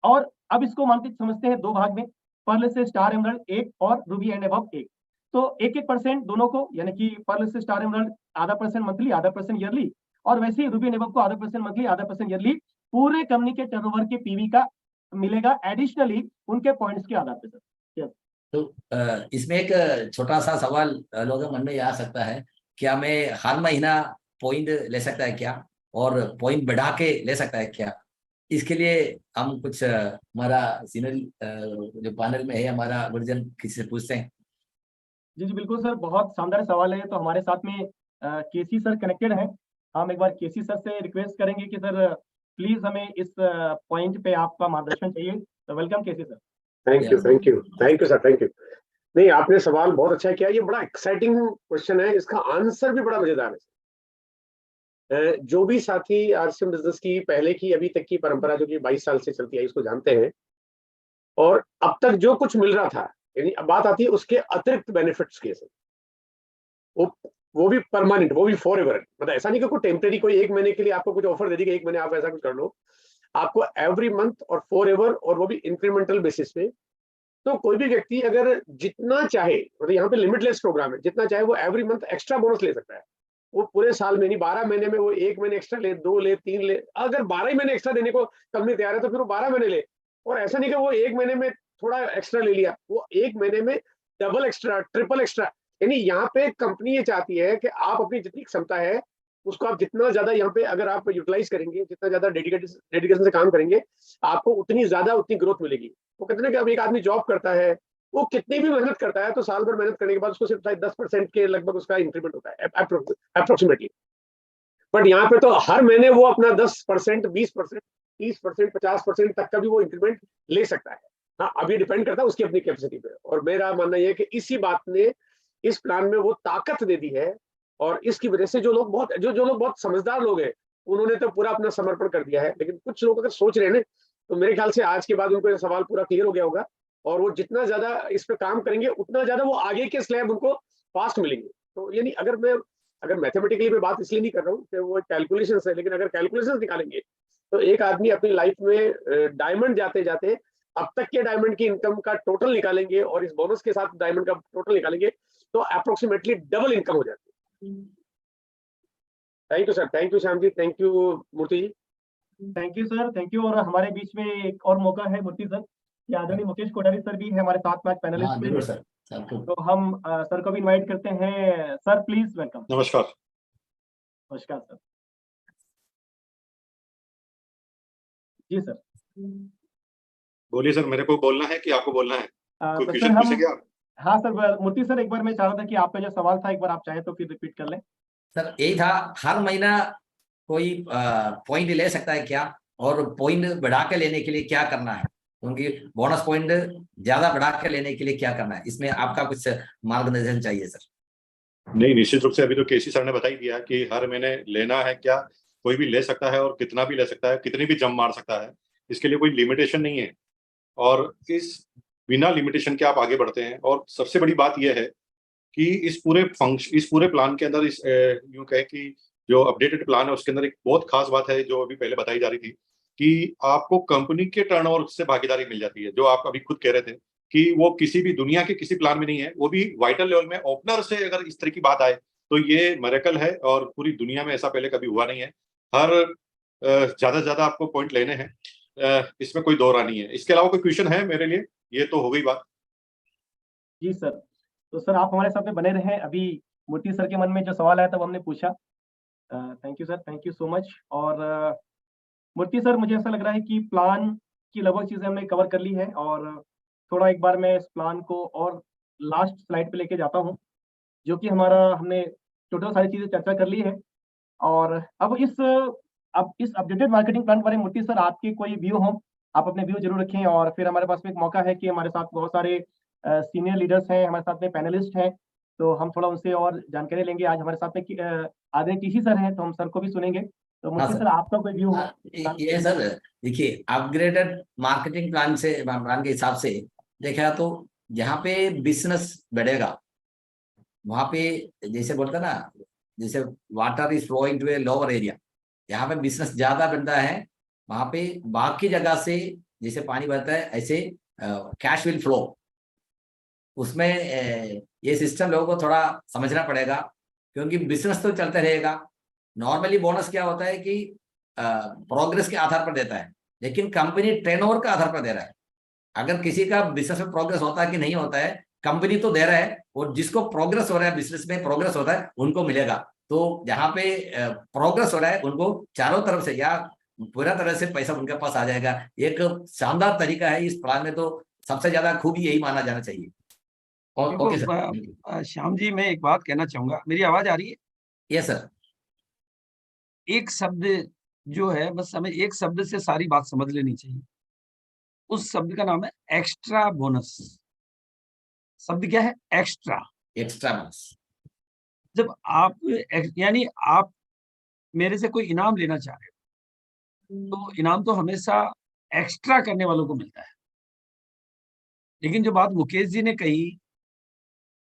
और अब इसको मानते समझते हैं 2 भाग में, पर्ल से स्टार एमराल्ड 1 और रूबी एंड अबव 1। तो 1-1% दोनों को, यानी कि पर्ल से स्टार एमराल्ड आधा % मंथली, आधा % ईयरली, और वैसे ही रूबी एंड अबव को आधा % मंथली, आधा % ईयरली पूरे कंपनी के टर्नओवर के पीवी का मिलेगा एडिशनली उनके पॉइंट्स के आधार पे सर। तो इसमें एक छोटा सा सवाल लोगों के मन में आ सकता है, क्या मैं हर महीना पॉइंट ले सकता है क्या, और पॉइंट बढ़ा के ले सकता है क्या? इसके लिए हम कुछ हमारा सीनियर जो पैनल में है हमारा गुरुजन किसी से पूछते हैं। जी जी बिल्कुल सर, बहुत शानदार सवाल है। तो हमारे साथ में केसी सर कनेक्टेड हैं। हम एक बार केसी सर से रिक्वेस्ट करेंगे कि सर प्लीज हमें इस पॉइंट पे आपका मार्गदर्शन चाहिए। तो welcome KC sir. Thank you sir, thank you. नहीं, आपने सवाल बहुत अच्छा किया, ये बड़ा एक्साइटिंग क्वेश्चन है, इसका आंसर भी बड़ा मजेदार है। जो भी साथी आरसीएम बिजनेस की पहले की अभी तक की परंपरा जो कि 22 साल से चलती है इसको जानते हैं, और अब तक जो कुछ मिल रहा था, यानी अब बात आती है उसके अतिरिक्त बेनिफिट्स के, वो भी परमानेंट, वो भी फॉर एवर। मतलब ऐसा नहीं कि कोई टेम्परेरी कोई 1 महीने के लिए आपको कुछ ऑफर दे दी कि 1 महीने आप ऐसा कुछ कर लो, आपको एवरी मंथ और फॉर एवर, और वो भी इंक्रीमेंटल बेसिस पे। तो कोई भी व्यक्ति अगर जितना चाहे, मतलब यहाँ पे लिमिटलेस प्रोग्राम है, जितना चाहे वो एवरी मंथ एक्स्ट्रा बोनस ले सकता है। वो पूरे साल में नहीं, 12 महीने में वो 1 महीने एक्स्ट्रा ले, 2 ले, 3 ले। अगर 12 ही महीने एक्स्ट्रा देने को कंपनी तैयार है तो फिर वो 12 महीने ले। और ऐसा नहीं कि वो 1 महीने में थोड़ा एक्स्ट्रा ले लिया, वो 1 महीने में डबल एक्स्ट्रा, ट्रिपल एक्स्ट्रा। यानी यहाँ पे कंपनी ये चाहती है कि आप अपनी जितनी क्षमता है उसको आप जितना ज्यादा यहाँ पे अगर आप यूटिलाइज करेंगे, जितना ज्यादा डेडिकेशन से काम करेंगे, आपको उतनी ज्यादा उतनी ग्रोथ मिलेगी। वो कहते हैं कि अब एक आदमी जॉब करता है, वो कितनी भी मेहनत करता है तो साल भर मेहनत करने के बाद उसको सिर्फ 10% के लगभग उसका इंक्रीमेंट होता है अप्रोक्सीमेटली। बट यहाँ पे तो हर महीने वो अपना 10%, 20%, 30%, 50% तक का भी वो इंक्रीमेंट ले सकता है। हाँ, अभी डिपेंड करता है उसकी अपनी कैपेसिटी पे। और मेरा मानना यह है कि इसी बात ने इस प्लान में वो ताकत दे दी है, और इसकी वजह से जो लोग बहुत समझदार लोग हैं उन्होंने तो पूरा अपना समर्पण कर दिया है। लेकिन कुछ लोग अगर सोच रहे हैं तो मेरे ख्याल से आज के बाद उनको ये सवाल पूरा क्लियर हो गया होगा, और वो जितना ज्यादा इस पे काम करेंगे उतना ज्यादा वो आगे के स्लैब उनको फास्ट मिलेंगे। तो यानी अगर मैथमेटिकली मैं बात इसलिए नहीं कर रहा हूँ कि वो कैलकुलेशन है, लेकिन अगर कैलकुलेशन निकालेंगे तो एक आदमी अपनी लाइफ में डायमंड जाते जाते अब तक के डायमंड की इनकम का टोटल निकालेंगे और इस बोनस के साथ डायमंड का टोटल निकालेंगे तो अप्रोक्सीमेटली डबल इनकम हो जाती है। Thank you sir, thank you Shyam ji, thank you Murthy ji. Thank you sir, thank you. और हमारे बीच में एक और मौका है मूर्ति सर, आदरणीय मुकेश कोठारी सर भी है हमारे साथ में पैनलिस्ट में। सर, तो हम सर को भी इनवाइट करते हैं। Sir please welcome. नमस्कार। नमस्कार सर। जी सर बोलिए सर, मेरे को बोलना है कि आपको बोलना है? कोई तो क्वेश्चन पूछेंगे आप? हाँ सर, मूर्ति सर एक बार मैं चाह रहा था कि आपका जो सवाल था एक बार आप चाहे तो फिर रिपीट कर लें। सर यही था, हर महीना कोई पॉइंट ले सकता है क्या, और पॉइंट बढ़ा के लेने के लिए क्या करना है, क्योंकि बोनस पॉइंट ज्यादा बढ़ा के लेने के लिए क्या करना है, इसमें आपका कुछ मार्गदर्शन चाहिए सर। नहीं, निश्चित रूप से अभी तो केसी सर ने बता ही दिया कि हर महीने लेना है क्या, कोई भी ले सकता है और कितना भी ले सकता है, कितनी भी जम मार सकता है, इसके लिए कोई लिमिटेशन नहीं है। और इस बिना लिमिटेशन के आप आगे बढ़ते हैं। और सबसे बड़ी बात यह है कि इस पूरे प्लान के अंदर यूं कहे कि जो अपडेटेड प्लान है उसके अंदर एक बहुत खास बात है जो अभी पहले बताई जा रही थी कि आपको कंपनी के टर्नओवर से भागीदारी मिल जाती है, जो आप अभी खुद कह रहे थे कि वो किसी भी दुनिया के किसी प्लान में नहीं है, वो भी वाइटल लेवल में ओपनर से अगर इस तरह की बात आए तो ये मिरेकल है और पूरी दुनिया में ऐसा पहले कभी हुआ नहीं है। हर ज्यादा से ज्यादा आपको पॉइंट लेने हैं, इसमें कोई दो राय नहीं है। इसके अलावा कोई क्वेश्चन है मेरे लिए? ये तो हो गई बात। जी सर, तो सर आप हमारे साथ में बने रहें। अभी मूर्ति सर के मन में जो सवाल आया तब हमने पूछा। Thank you sir, thank you so much. और मूर्ति सर, मुझे ऐसा लग रहा है कि प्लान की लगभग चीजें हमने कवर कर ली है, और थोड़ा एक बार मैं इस प्लान को और लास्ट स्लाइड पे लेके जाता हूँ, जो कि हमारा हमने टोटल सारी चीजें चर्चा कर ली है। और अब इस अपडेटेड मार्केटिंग प्लान के बारे में मूर्ति सर आपके कोई व्यू हो, आप अपने व्यू जरूर रखें। और फिर हमारे पास में एक मौका है कि हमारे साथ बहुत सारे सीनियर लीडर्स हैं, हमारे साथ में पैनलिस्ट हैं, तो हम थोड़ा उनसे और जानकारी लेंगे। आज हमारे साथ में आदरणीय टीसी सर हैं, तो हम सर को भी सुनेंगे। तो मूर्ति सर। सर आपका कोई व्यू हो? ये सर देखिए, अपग्रेडेड मार्केटिंग प्लान के हिसाब से देखा तो जहाँ पे बिजनेस बढ़ेगा वहां पे, जैसे बोलता ना, जैसे water is flowing to a lower area, यहाँ पे बिजनेस ज्यादा बनता है वहां पे बाकी जगह से जैसे पानी बहता है ऐसे कैश विल फ्लो। उसमें ये सिस्टम लोगों को थोड़ा समझना पड़ेगा, क्योंकि बिजनेस तो चलता रहेगा। नॉर्मली बोनस क्या होता है कि प्रोग्रेस के आधार पर देता है, लेकिन कंपनी टर्नओवर के आधार पर दे रहा है। अगर किसी का बिजनेस में प्रोग्रेस होता है कि नहीं होता है, कंपनी तो दे रहा है, और जिसको प्रोग्रेस हो रहा है, बिजनेस में प्रोग्रेस होता है, उनको मिलेगा। तो जहाँ पे प्रोग्रेस हो रहा है उनको चारों तरफ से या पूरा तरह से पैसा उनके पास आ जाएगा। एक शानदार तरीका है इस प्लान में, तो सबसे ज्यादा खूबी यही माना जाना चाहिए। Okay sir. श्याम जी, मैं एक बात कहना चाहूंगा, मेरी आवाज आ रही है? Yes sir. एक शब्द जो है, बस हमें एक शब्द से सारी बात समझ लेनी चाहिए। उस शब्द का नाम है एक्स्ट्रा बोनस। शब्द क्या है? एक्स्ट्रा। Extra bonus. जब आप यानी आप मेरे से कोई इनाम लेना चाह रहे हो, तो इनाम तो हमेशा एक्स्ट्रा करने वालों को मिलता है। लेकिन जो बात मुकेश जी ने कही,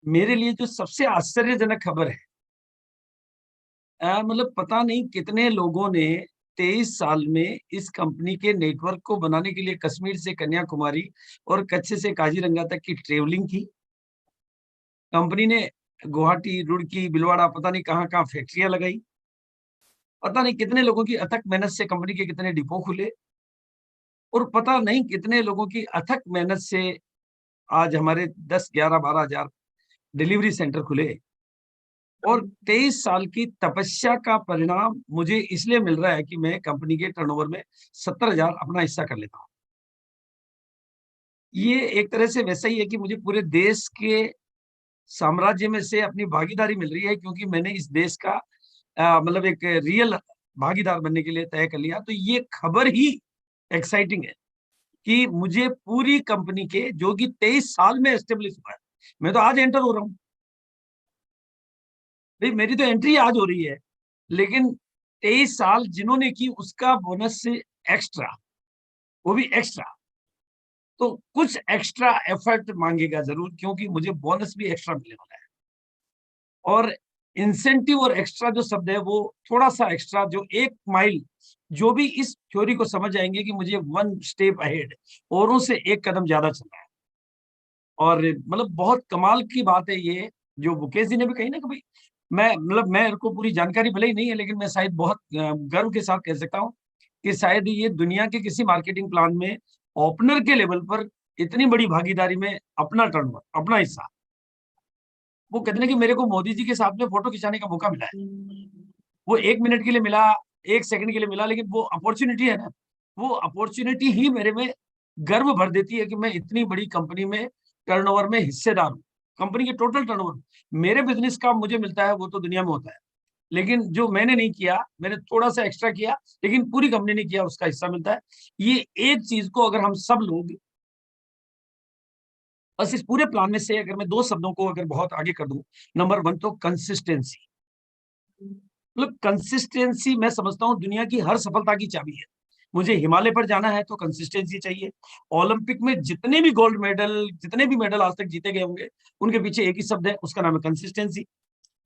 मेरे लिए जो सबसे आश्चर्यजनक खबर है, मतलब पता नहीं कितने लोगों ने 23 साल में इस कंपनी के नेटवर्क को बनाने के लिए कश्मीर से कन्याकुमारी और कच्छ से काजीरंगा तक की ट्रेवलिंग की। कंपनी ने गुवाहाटी, रुड़की, भिलवाड़ा, पता नहीं कहाँ कहाँ फैक्ट्रियां लगाई। पता नहीं कितने लोगों की अथक मेहनत से कंपनी के कितने डिपो खुले, और पता नहीं कितने लोगों की अथक मेहनत से आज हमारे 10, 11, 12 हजार डिलीवरी सेंटर खुले। और 23 साल की तपस्या का परिणाम मुझे इसलिए मिल रहा है कि मैं कंपनी के टर्नओवर में 70,000 अपना हिस्सा कर लेता हूं। ये एक तरह से वैसा ही है कि मुझे पूरे देश के साम्राज्य में से अपनी भागीदारी मिल रही है, क्योंकि मैंने इस देश का मतलब एक रियल भागीदार बनने के लिए तय कर लिया। तो ये खबर ही एक्साइटिंग है कि मुझे पूरी कंपनी के, जो कि 23 साल में एस्टेब्लिश हुआ है, मैं तो आज एंटर हो रहा हूं भाई, मेरी तो एंट्री आज हो रही है, लेकिन 23 साल जिन्होंने की उसका बोनस से एक्स्ट्रा, वो भी एक्स्ट्रा। तो कुछ एक्स्ट्रा एफर्ट मांगेगा जरूर, क्योंकि मुझे बोनस भी एक्स्ट्रा मिलने वाला है। और इंसेंटिव और एक्स्ट्रा जो शब्द है, वो थोड़ा सा एक्स्ट्रा, जो एक माइल, जो भी इस थ्योरी को समझ जाएंगे कि मुझे 1 स्टेप अहेड, औरों से एक कदम ज्यादा चलना है। और मतलब बहुत कमाल की बात है ये, जो मुकेश जी ने भी कही ना कि भाई, मेरे को पूरी जानकारी भले ही नहीं है, लेकिन मैं शायद बहुत गर्व के साथ कह सकता हूँ कि शायद ये दुनिया के किसी मार्केटिंग प्लान में ओपनर के लेवल पर इतनी बड़ी भागीदारी में अपना टर्नओवर, अपना हिस्सा। वो कहते हैं कि मेरे को मोदी जी के साथ में फोटो खिंचाने का मौका मिला है। वो 1 मिनट के लिए मिला, 1 सेकंड के लिए मिला, लेकिन वो अपॉर्चुनिटी है ना, वो अपॉर्चुनिटी ही मेरे में गर्व भर देती है कि मैं इतनी बड़ी कंपनी में टर्नओवर में हिस्सेदार हूँ। कंपनी के टोटल टर्नओवर मेरे बिजनेस का मुझे मिलता है, वो तो दुनिया में होता है, लेकिन जो मैंने नहीं किया, मैंने थोड़ा सा एक्स्ट्रा किया, लेकिन पूरी कंपनी ने किया, उसका हिस्सा मिलता है। ये एक चीज को अगर हम सब लोग, बस इस पूरे प्लान में से अगर मैं 2 शब्दों को अगर बहुत आगे कर दूं, नंबर 1 तो कंसिस्टेंसी। मतलब कंसिस्टेंसी मैं समझता हूं दुनिया की हर सफलता की चाबी है। मुझे हिमालय पर जाना है तो कंसिस्टेंसी चाहिए। ओलंपिक में जितने भी गोल्ड मेडल, जितने भी मेडल आज तक जीते गए होंगे, उनके पीछे एक ही शब्द है, उसका नाम है कंसिस्टेंसी।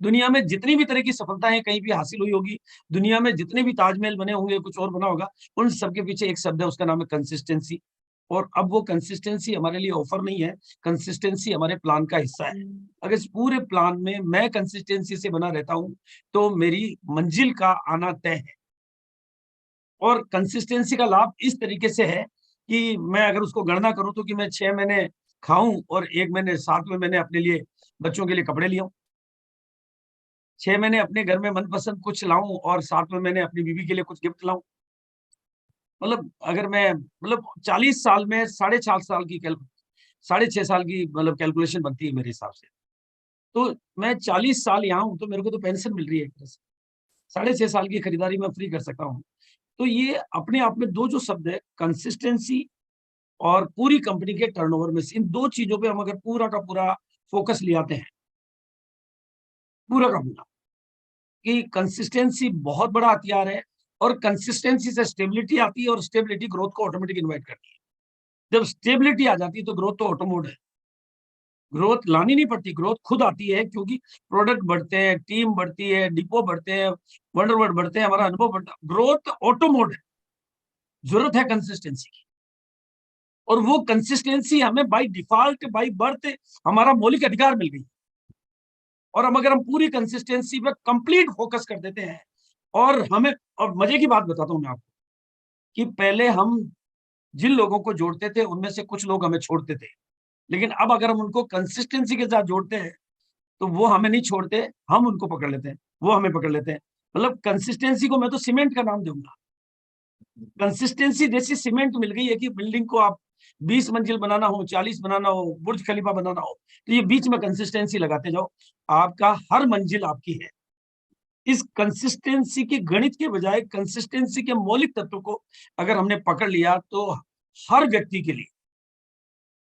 दुनिया में जितनी भी तरह की सफलताएं कहीं भी हासिल हुई होगी, दुनिया में जितने भी ताजमहल बने होंगे, कुछ और बना होगा, उन सबके पीछे एक शब्द है, उसका नाम है कंसिस्टेंसी। और अब वो कंसिस्टेंसी हमारे लिए ऑफर नहीं है, कंसिस्टेंसी हमारे प्लान का हिस्सा है। अगर इस पूरे प्लान में मैं कंसिस्टेंसी से बना रहता हूं तो मेरी मंजिल का आना तय है। और कंसिस्टेंसी का लाभ इस तरीके से है कि मैं अगर उसको गणना करूं तो कि मैं 6 महीने खाऊं और 1 महीने 7वें महीने अपने लिए, बच्चों के लिए कपड़े लिया, 6 महीने अपने घर में मनपसंद कुछ लाऊं और 7वें महीने अपनी बीवी के लिए कुछ गिफ्ट लाऊं। मतलब अगर मैं, मतलब 40 साल में 6.5 साल की 6.5 साल की मतलब कैलकुलेशन बनती है मेरे हिसाब से। तो मैं 40 साल यहाँ हूं तो मेरे को तो पेंशन मिल रही है एक तरह से, 6.5 साल की खरीदारी मैं फ्री कर सकता हूँ। तो ये अपने आप में दो जो शब्द है, कंसिस्टेंसी और पूरी कंपनी के टर्नओवर में से, इन दो चीजों पे हम अगर पूरा का पूरा फोकस ले आते हैं, पूरा का पूरा, कि कंसिस्टेंसी बहुत बड़ा हथियार है और कंसिस्टेंसी से स्टेबिलिटी आती है और स्टेबिलिटी ग्रोथ को ऑटोमेटिक इन्वाइट करती है। जब स्टेबिलिटी आ जाती है तो ग्रोथ तो ऑटोमोड है, ग्रोथ लानी नहीं पड़ती, ग्रोथ खुद आती है, क्योंकि प्रोडक्ट बढ़ते हैं, टीम बढ़ती है, डिपो बढ़ते हैं, वंडरवर्ड बढ़ते हैं, हमारा अनुभव बढ़ता है, ग्रोथ ऑटोमोड है। जरूरत है कंसिस्टेंसी की, और वो कंसिस्टेंसी हमें बाय डिफॉल्ट, बाय बर्थ हमारा मौलिक अधिकार मिल गई। और हम अगर हम पूरी कंसिस्टेंसी पे कंप्लीट फोकस कर देते हैं, और हमें, और मजे की बात बताता हूं मैं आपको, कि पहले हम जिन लोगों को जोड़ते थे उनमें से कुछ लोग हमें छोड़ते थे, लेकिन अब अगर हम उनको कंसिस्टेंसी के साथ जोड़ते हैं तो वो हमें नहीं छोड़ते, हम उनको पकड़ लेते हैं, वो हमें पकड़ लेते हैं। मतलब कंसिस्टेंसी को मैं तो सीमेंट का नाम दूंगा। कंसिस्टेंसी जैसी सीमेंट मिल गई है कि बिल्डिंग को आप 20 मंजिल बनाना हो, 40 बनाना हो, बुर्ज खलीफा बनाना हो, तो ये बीच में कंसिस्टेंसी लगाते जाओ, आपका हर मंजिल आपकी है। इस कंसिस्टेंसी के गणित के बजाय कंसिस्टेंसी के मौलिक तत्व को अगर हमने पकड़ लिया तो हर व्यक्ति के लिए,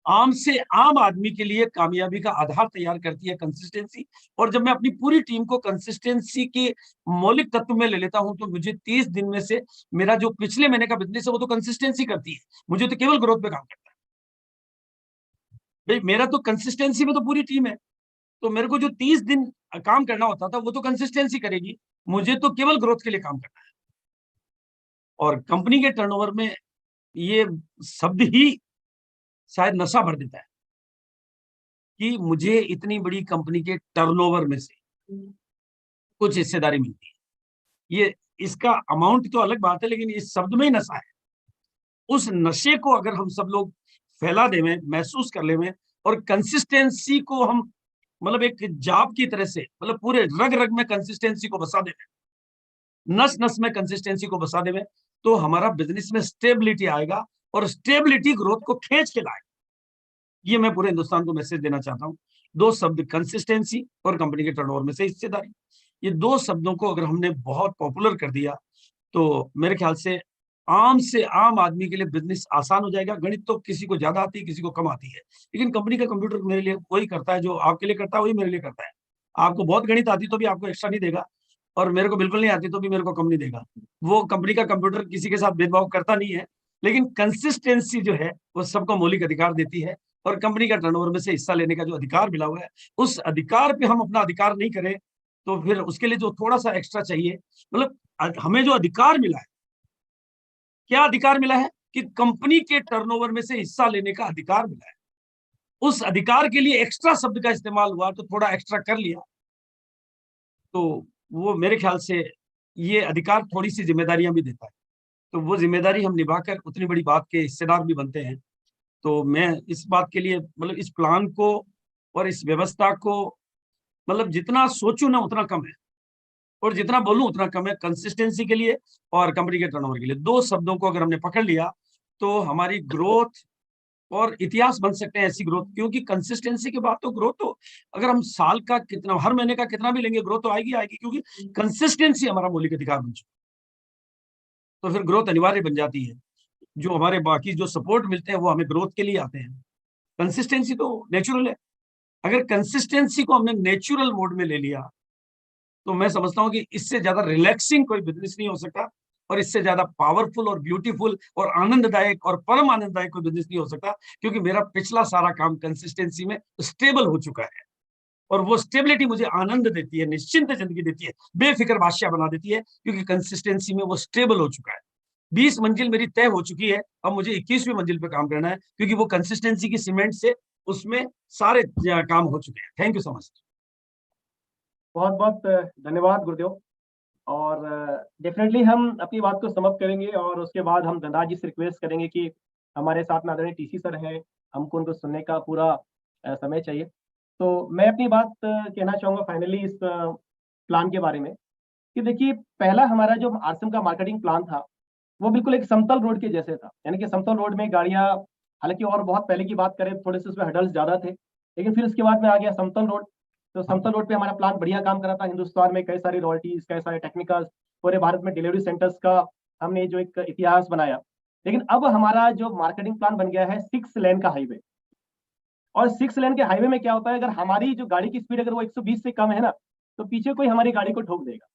आम से आम आदमी के लिए कामयाबी का आधार तैयार करती है कंसिस्टेंसी। और जब मैं अपनी पूरी टीम को कंसिस्टेंसी के मौलिक तत्व में ले लेता हूं तो मुझे 30 दिन में से मेरा जो पिछले महीने का बिजनेस है वो तो कंसिस्टेंसी करती है, मुझे तो केवल ग्रोथ पे काम करता है। भाई मेरा तो कंसिस्टेंसी में तो पूरी टीम है, तो मेरे को जो 30 दिन काम करना होता था वो तो कंसिस्टेंसी करेगी, मुझे तो केवल ग्रोथ के लिए काम करना है। और कंपनी के टर्नओवर में ये शब्द ही शायद नशा भर देता है कि मुझे इतनी बड़ी कंपनी के टर्नओवर में से कुछ हिस्सेदारी मिलती है। ये, इसका अमाउंट तो अलग बात है, लेकिन इस शब्द में ही नशा है। उस नशे को अगर हम सब लोग फैला देवें, महसूस कर लेवें, और कंसिस्टेंसी को हम मतलब एक जाप की तरह से, मतलब पूरे रग रग में कंसिस्टेंसी को बसा देवें, नस नस में कंसिस्टेंसी को बसा देवें, तो हमारा बिजनेस में स्टेबिलिटी आएगा, और स्टेबिलिटी ग्रोथ को खींच के लाएगा। ये मैं पूरे हिंदुस्तान को मैसेज देना चाहता हूँ। दो शब्द, कंसिस्टेंसी और कंपनी के टर्नओवर में से हिस्सेदारी, ये दो शब्दों को अगर हमने बहुत पॉपुलर कर दिया तो मेरे ख्याल से आम आदमी के लिए बिजनेस आसान हो जाएगा। गणित तो किसी को ज्यादा आती है, किसी को कम आती है, लेकिन कंपनी का कंप्यूटर मेरे लिए वही करता है जो आपके लिए करता है, वही मेरे लिए करता है। आपको बहुत गणित आती तो भी आपको एक्स्ट्रा नहीं देगा, और मेरे को बिल्कुल नहीं आती तो भी मेरे को कम नहीं देगा। वो कंपनी का कंप्यूटर किसी के साथ भेदभाव करता नहीं है, लेकिन कंसिस्टेंसी जो है वो सबको मौलिक अधिकार देती है। और कंपनी का टर्नओवर में से हिस्सा लेने का जो अधिकार मिला हुआ है, उस अधिकार पे हम अपना अधिकार नहीं करें तो फिर उसके लिए जो थोड़ा सा एक्स्ट्रा चाहिए, मतलब हमें जो अधिकार मिला है, क्या अधिकार मिला है कि कंपनी के टर्नओवर में से हिस्सा लेने का अधिकार मिला है। उस अधिकार के लिए एक्स्ट्रा शब्द का इस्तेमाल हुआ तो थोड़ा एक्स्ट्रा कर लिया, तो वो मेरे ख्याल से ये अधिकार थोड़ी सी जिम्मेदारियां भी देता है, तो वो जिम्मेदारी हम निभाकर उतनी बड़ी बात के हिस्सेदार भी बनते हैं। तो मैं इस बात के लिए, मतलब इस प्लान को और इस व्यवस्था को, मतलब जितना सोचूं ना उतना कम है, और जितना बोलूं उतना कम है। कंसिस्टेंसी के लिए और कंपनी के टर्नओवर के लिए, दो शब्दों को अगर हमने पकड़ लिया तो हमारी ग्रोथ और इतिहास बन सकते हैं, ऐसी ग्रोथ। क्योंकि कंसिस्टेंसी के बाद तो ग्रोथ तो अगर हम साल का कितना, हर महीने का कितना भी लेंगे, ग्रोथ तो आएगी आएगी, क्योंकि कंसिस्टेंसी हमारा मौलिक अधिकार बन चुका, तो फिर ग्रोथ अनिवार्य बन जाती है। जो हमारे बाकी जो सपोर्ट मिलते हैं वो हमें ग्रोथ के लिए आते हैं। कंसिस्टेंसी तो नेचुरल है। अगर कंसिस्टेंसी को हमने नेचुरल मोड में ले लिया तो मैं समझता हूं कि इससे ज्यादा रिलैक्सिंग कोई बिजनेस नहीं हो सकता, और इससे ज्यादा पावरफुल और ब्यूटीफुल और आनंददायक और परम आनंददायक कोई बिजनेस नहीं हो सकता, क्योंकि मेरा पिछला सारा काम कंसिस्टेंसी में स्टेबल हो चुका है और वो स्टेबिलिटी मुझे आनंद देती है, निश्चिंत जिंदगी देती है, बेफिक्र बादशाह बना देती है, क्योंकि कंसिस्टेंसी में वो स्टेबल हो चुका है। 20 मंजिल मेरी तय हो चुकी है, अब मुझे 21वीं मंजिल पे काम करना है, क्योंकि वो कंसिस्टेंसी की सीमेंट से उसमें सारे काम हो चुके हैं। Thank you so much. बहुत बहुत धन्यवाद गुरुदेव। और डेफिनेटली हम अपनी बात को समाप्त करेंगे और उसके बाद हम धनराज जी से रिक्वेस्ट करेंगे कि हमारे साथ में आदरणीय टीसी सर हैं, हमको उनको सुनने का पूरा समय चाहिए। तो मैं अपनी बात कहना चाहूँगा फाइनली इस प्लान के बारे में कि देखिए, पहला हमारा जो आरसीएम का मार्केटिंग प्लान था वो बिल्कुल एक समतल रोड के जैसे था, यानी कि समतल रोड में गाड़ियाँ, हालांकि और बहुत पहले की बात करें थोड़े से उसमें हडल्स ज़्यादा थे, लेकिन फिर उसके बाद में आ गया समतल रोड। तो समतल रोड पे हमारा प्लान बढ़िया काम कर रहा था। हिंदुस्तान में कई सारी रॉयल्टीज, कई सारे टेक्निकल्स, पूरे भारत में डिलीवरी सेंटर्स का हमने जो एक इतिहास बनाया। लेकिन अब हमारा जो मार्केटिंग प्लान बन गया है 6 लेन का हाईवे। और 6 लेन के हाईवे में क्या होता है, अगर हमारी जो गाड़ी की स्पीड अगर वो 120 से कम है ना, तो पीछे कोई हमारी गाड़ी को ठोक देगा।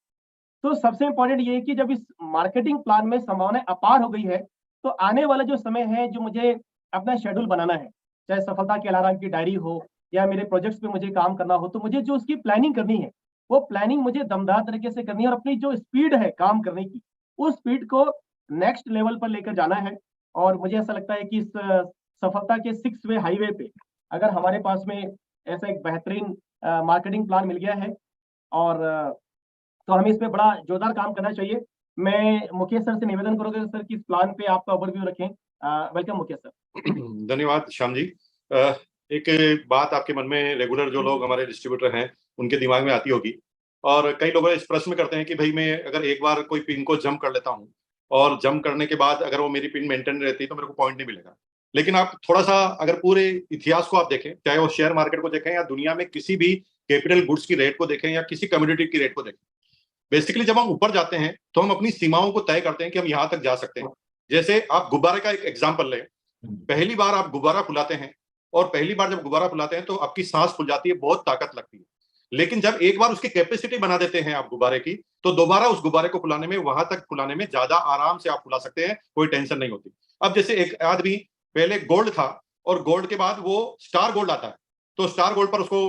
तो सबसे इंपॉर्टेंट ये है कि जब इस मार्केटिंग प्लान में संभावनाएं अपार हो गई है, तो आने वाला जो समय है, जो मुझे अपना शेड्यूल बनाना है, चाहे सफलता के अलार्म की डायरी हो या मेरे प्रोजेक्ट्स पे मुझे काम करना हो, तो मुझे जो उसकी प्लानिंग करनी है, वो प्लानिंग मुझे दमदार तरीके से करनी है और अपनी जो स्पीड है काम करने की, उस स्पीड को नेक्स्ट लेवल पर लेकर जाना है। और मुझे ऐसा लगता है कि इस सफलता के 6 वे हाईवे पे अगर हमारे पास में ऐसा एक बेहतरीन मार्केटिंग प्लान मिल गया है, और तो हमें इस पे बड़ा जोरदार काम करना चाहिए। मैं मुकेश सर से निवेदन करूंगा सर कि इस प्लान पे आपका ओवरव्यू रखें। Welcome Mukesh sir. धन्यवाद श्याम जी। एक बात आपके मन में रेगुलर जो लोग हमारे डिस्ट्रीब्यूटर हैं उनके दिमाग में आती होगी, और कई लोग इस प्रश्न करते हैं कि भाई मैं अगर एक बार कोई पिन को जंप कर लेता हूँ और जंप करने के बाद अगर वो मेरी पिन मेंटेन रहती है तो मेरे को पॉइंट नहीं मिलेगा। लेकिन आप थोड़ा सा अगर पूरे इतिहास को आप देखें, चाहे वो शेयर मार्केट को देखें या दुनिया में किसी भी कैपिटल गुड्स की रेट को देखें या किसी कम्युनिटी की रेट को देखें, बेसिकली जब हम ऊपर जाते हैं तो हम अपनी सीमाओं को तय करते हैं कि हम यहाँ तक जा सकते हैं। जैसे आप गुब्बारे का एक एग्जाम्पल लें, पहली बार आप गुब्बारा फुलाते हैं और पहली बार जब गुब्बारा फुलाते हैं तो आपकी सांस फूल जाती है, बहुत ताकत लगती है। लेकिन जब एक बार उसकी कैपेसिटी बना देते हैं आप गुब्बारे की, तो दोबारा उस गुब्बारे को फुलाने में, वहां तक फुलाने में ज्यादा आराम से आप फुला सकते हैं, कोई टेंशन नहीं होती। अब जैसे एक आदमी पहले गोल्ड था और गोल्ड के बाद वो स्टार गोल्ड आता है, तो स्टार गोल्ड पर उसको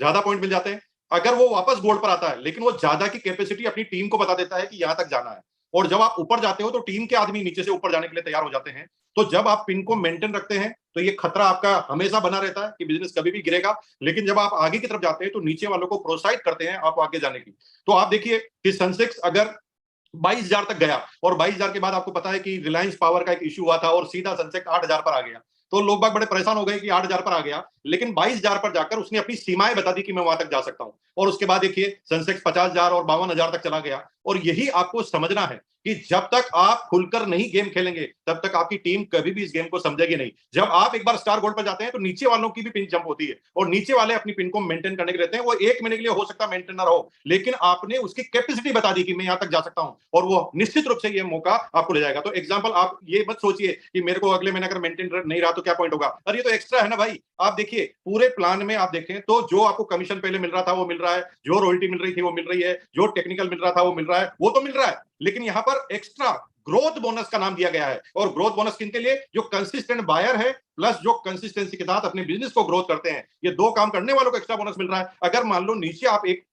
ज्यादा पॉइंट मिल जाते हैं। अगर वो वापस गोल्ड पर आता है लेकिन वो ज्यादा की कैपेसिटी अपनी टीम को बता देता है कि यहां तक जाना है, और जब आप ऊपर जाते हो तो टीम के आदमी नीचे से ऊपर जाने के लिए तैयार हो जाते हैं। तो जब आप पिन को मेंटेन रखते हैं तो ये खतरा आपका हमेशा बना रहता है कि बिजनेस कभी भी गिरेगा। लेकिन जब आप आगे की तरफ जाते हैं तो नीचे वालों को प्रोत्साहित करते हैं आप आगे जाने की। तो आप देखिए कि सेंसेक्स अगर 22,000 तक गया और 22,000 के बाद आपको पता है कि रिलायंस पावर का एक इश्यू हुआ था और सीधा सेंसेक्स 8,000 पर आ गया, तो लोग बाग बड़े परेशान हो गए कि 8,000 पर आ गया, लेकिन 22,000 पर जाकर उसने अपनी सीमाएं बता दी कि मैं वहां तक जा सकता हूं। और उसके बाद देखिए सेंसेक्स 50,000 और 52,000 तक चला गया। और यही आपको समझना है कि जब तक आप खुलकर नहीं गेम खेलेंगे तब तक आपकी टीम कभी भी इस गेम को समझेगी नहीं। जब आप एक बार स्टार गोल्ड पर जाते हैं तो नीचे वालों की भी पिन जंप होती है और नीचे वाले अपनी पिन को मेंटेन करने के रहते हैं। वो 1 महीने के लिए हो सकता है मेंटेन ना हो, लेकिन आपने उसकी कैपेसिटी बता दी कि मैं यहां तक जा सकता हूं, और वो निश्चित रूप से ये मौका आपको ले जाएगा। तो एग्जाम्पल, आप ये मत सोचिए कि मेरे को अगले महीने अगर मेंटेन नहीं रहा तो क्या पॉइंट होगा, अरे ये तो एक्स्ट्रा है ना भाई। आप देखिए पूरे प्लान में आप देखें तो जो आपको कमीशन पहले मिल रहा था वो मिल रहा है, जो रॉयल्टी मिल रही थी वो मिल रही है, जो टेक्निकल मिल रहा था वो मिल रहा है, वो तो मिल रहा है, लेकिन यहां पर एक्स्ट्रा ग्रोथ बोनस का नाम दिया गया है। और ग्रोथ बोनस किनके लिए? जो कंसिस्टेंट बायर है प्लस जो कंसिस्टेंसी के साथ अपने बिजनेस को ग्रोथ करते हैं, ये दो काम करने वालों को एक्स्ट्रा बोनस मिल रहा है। अगर मान लो नीचे आप एक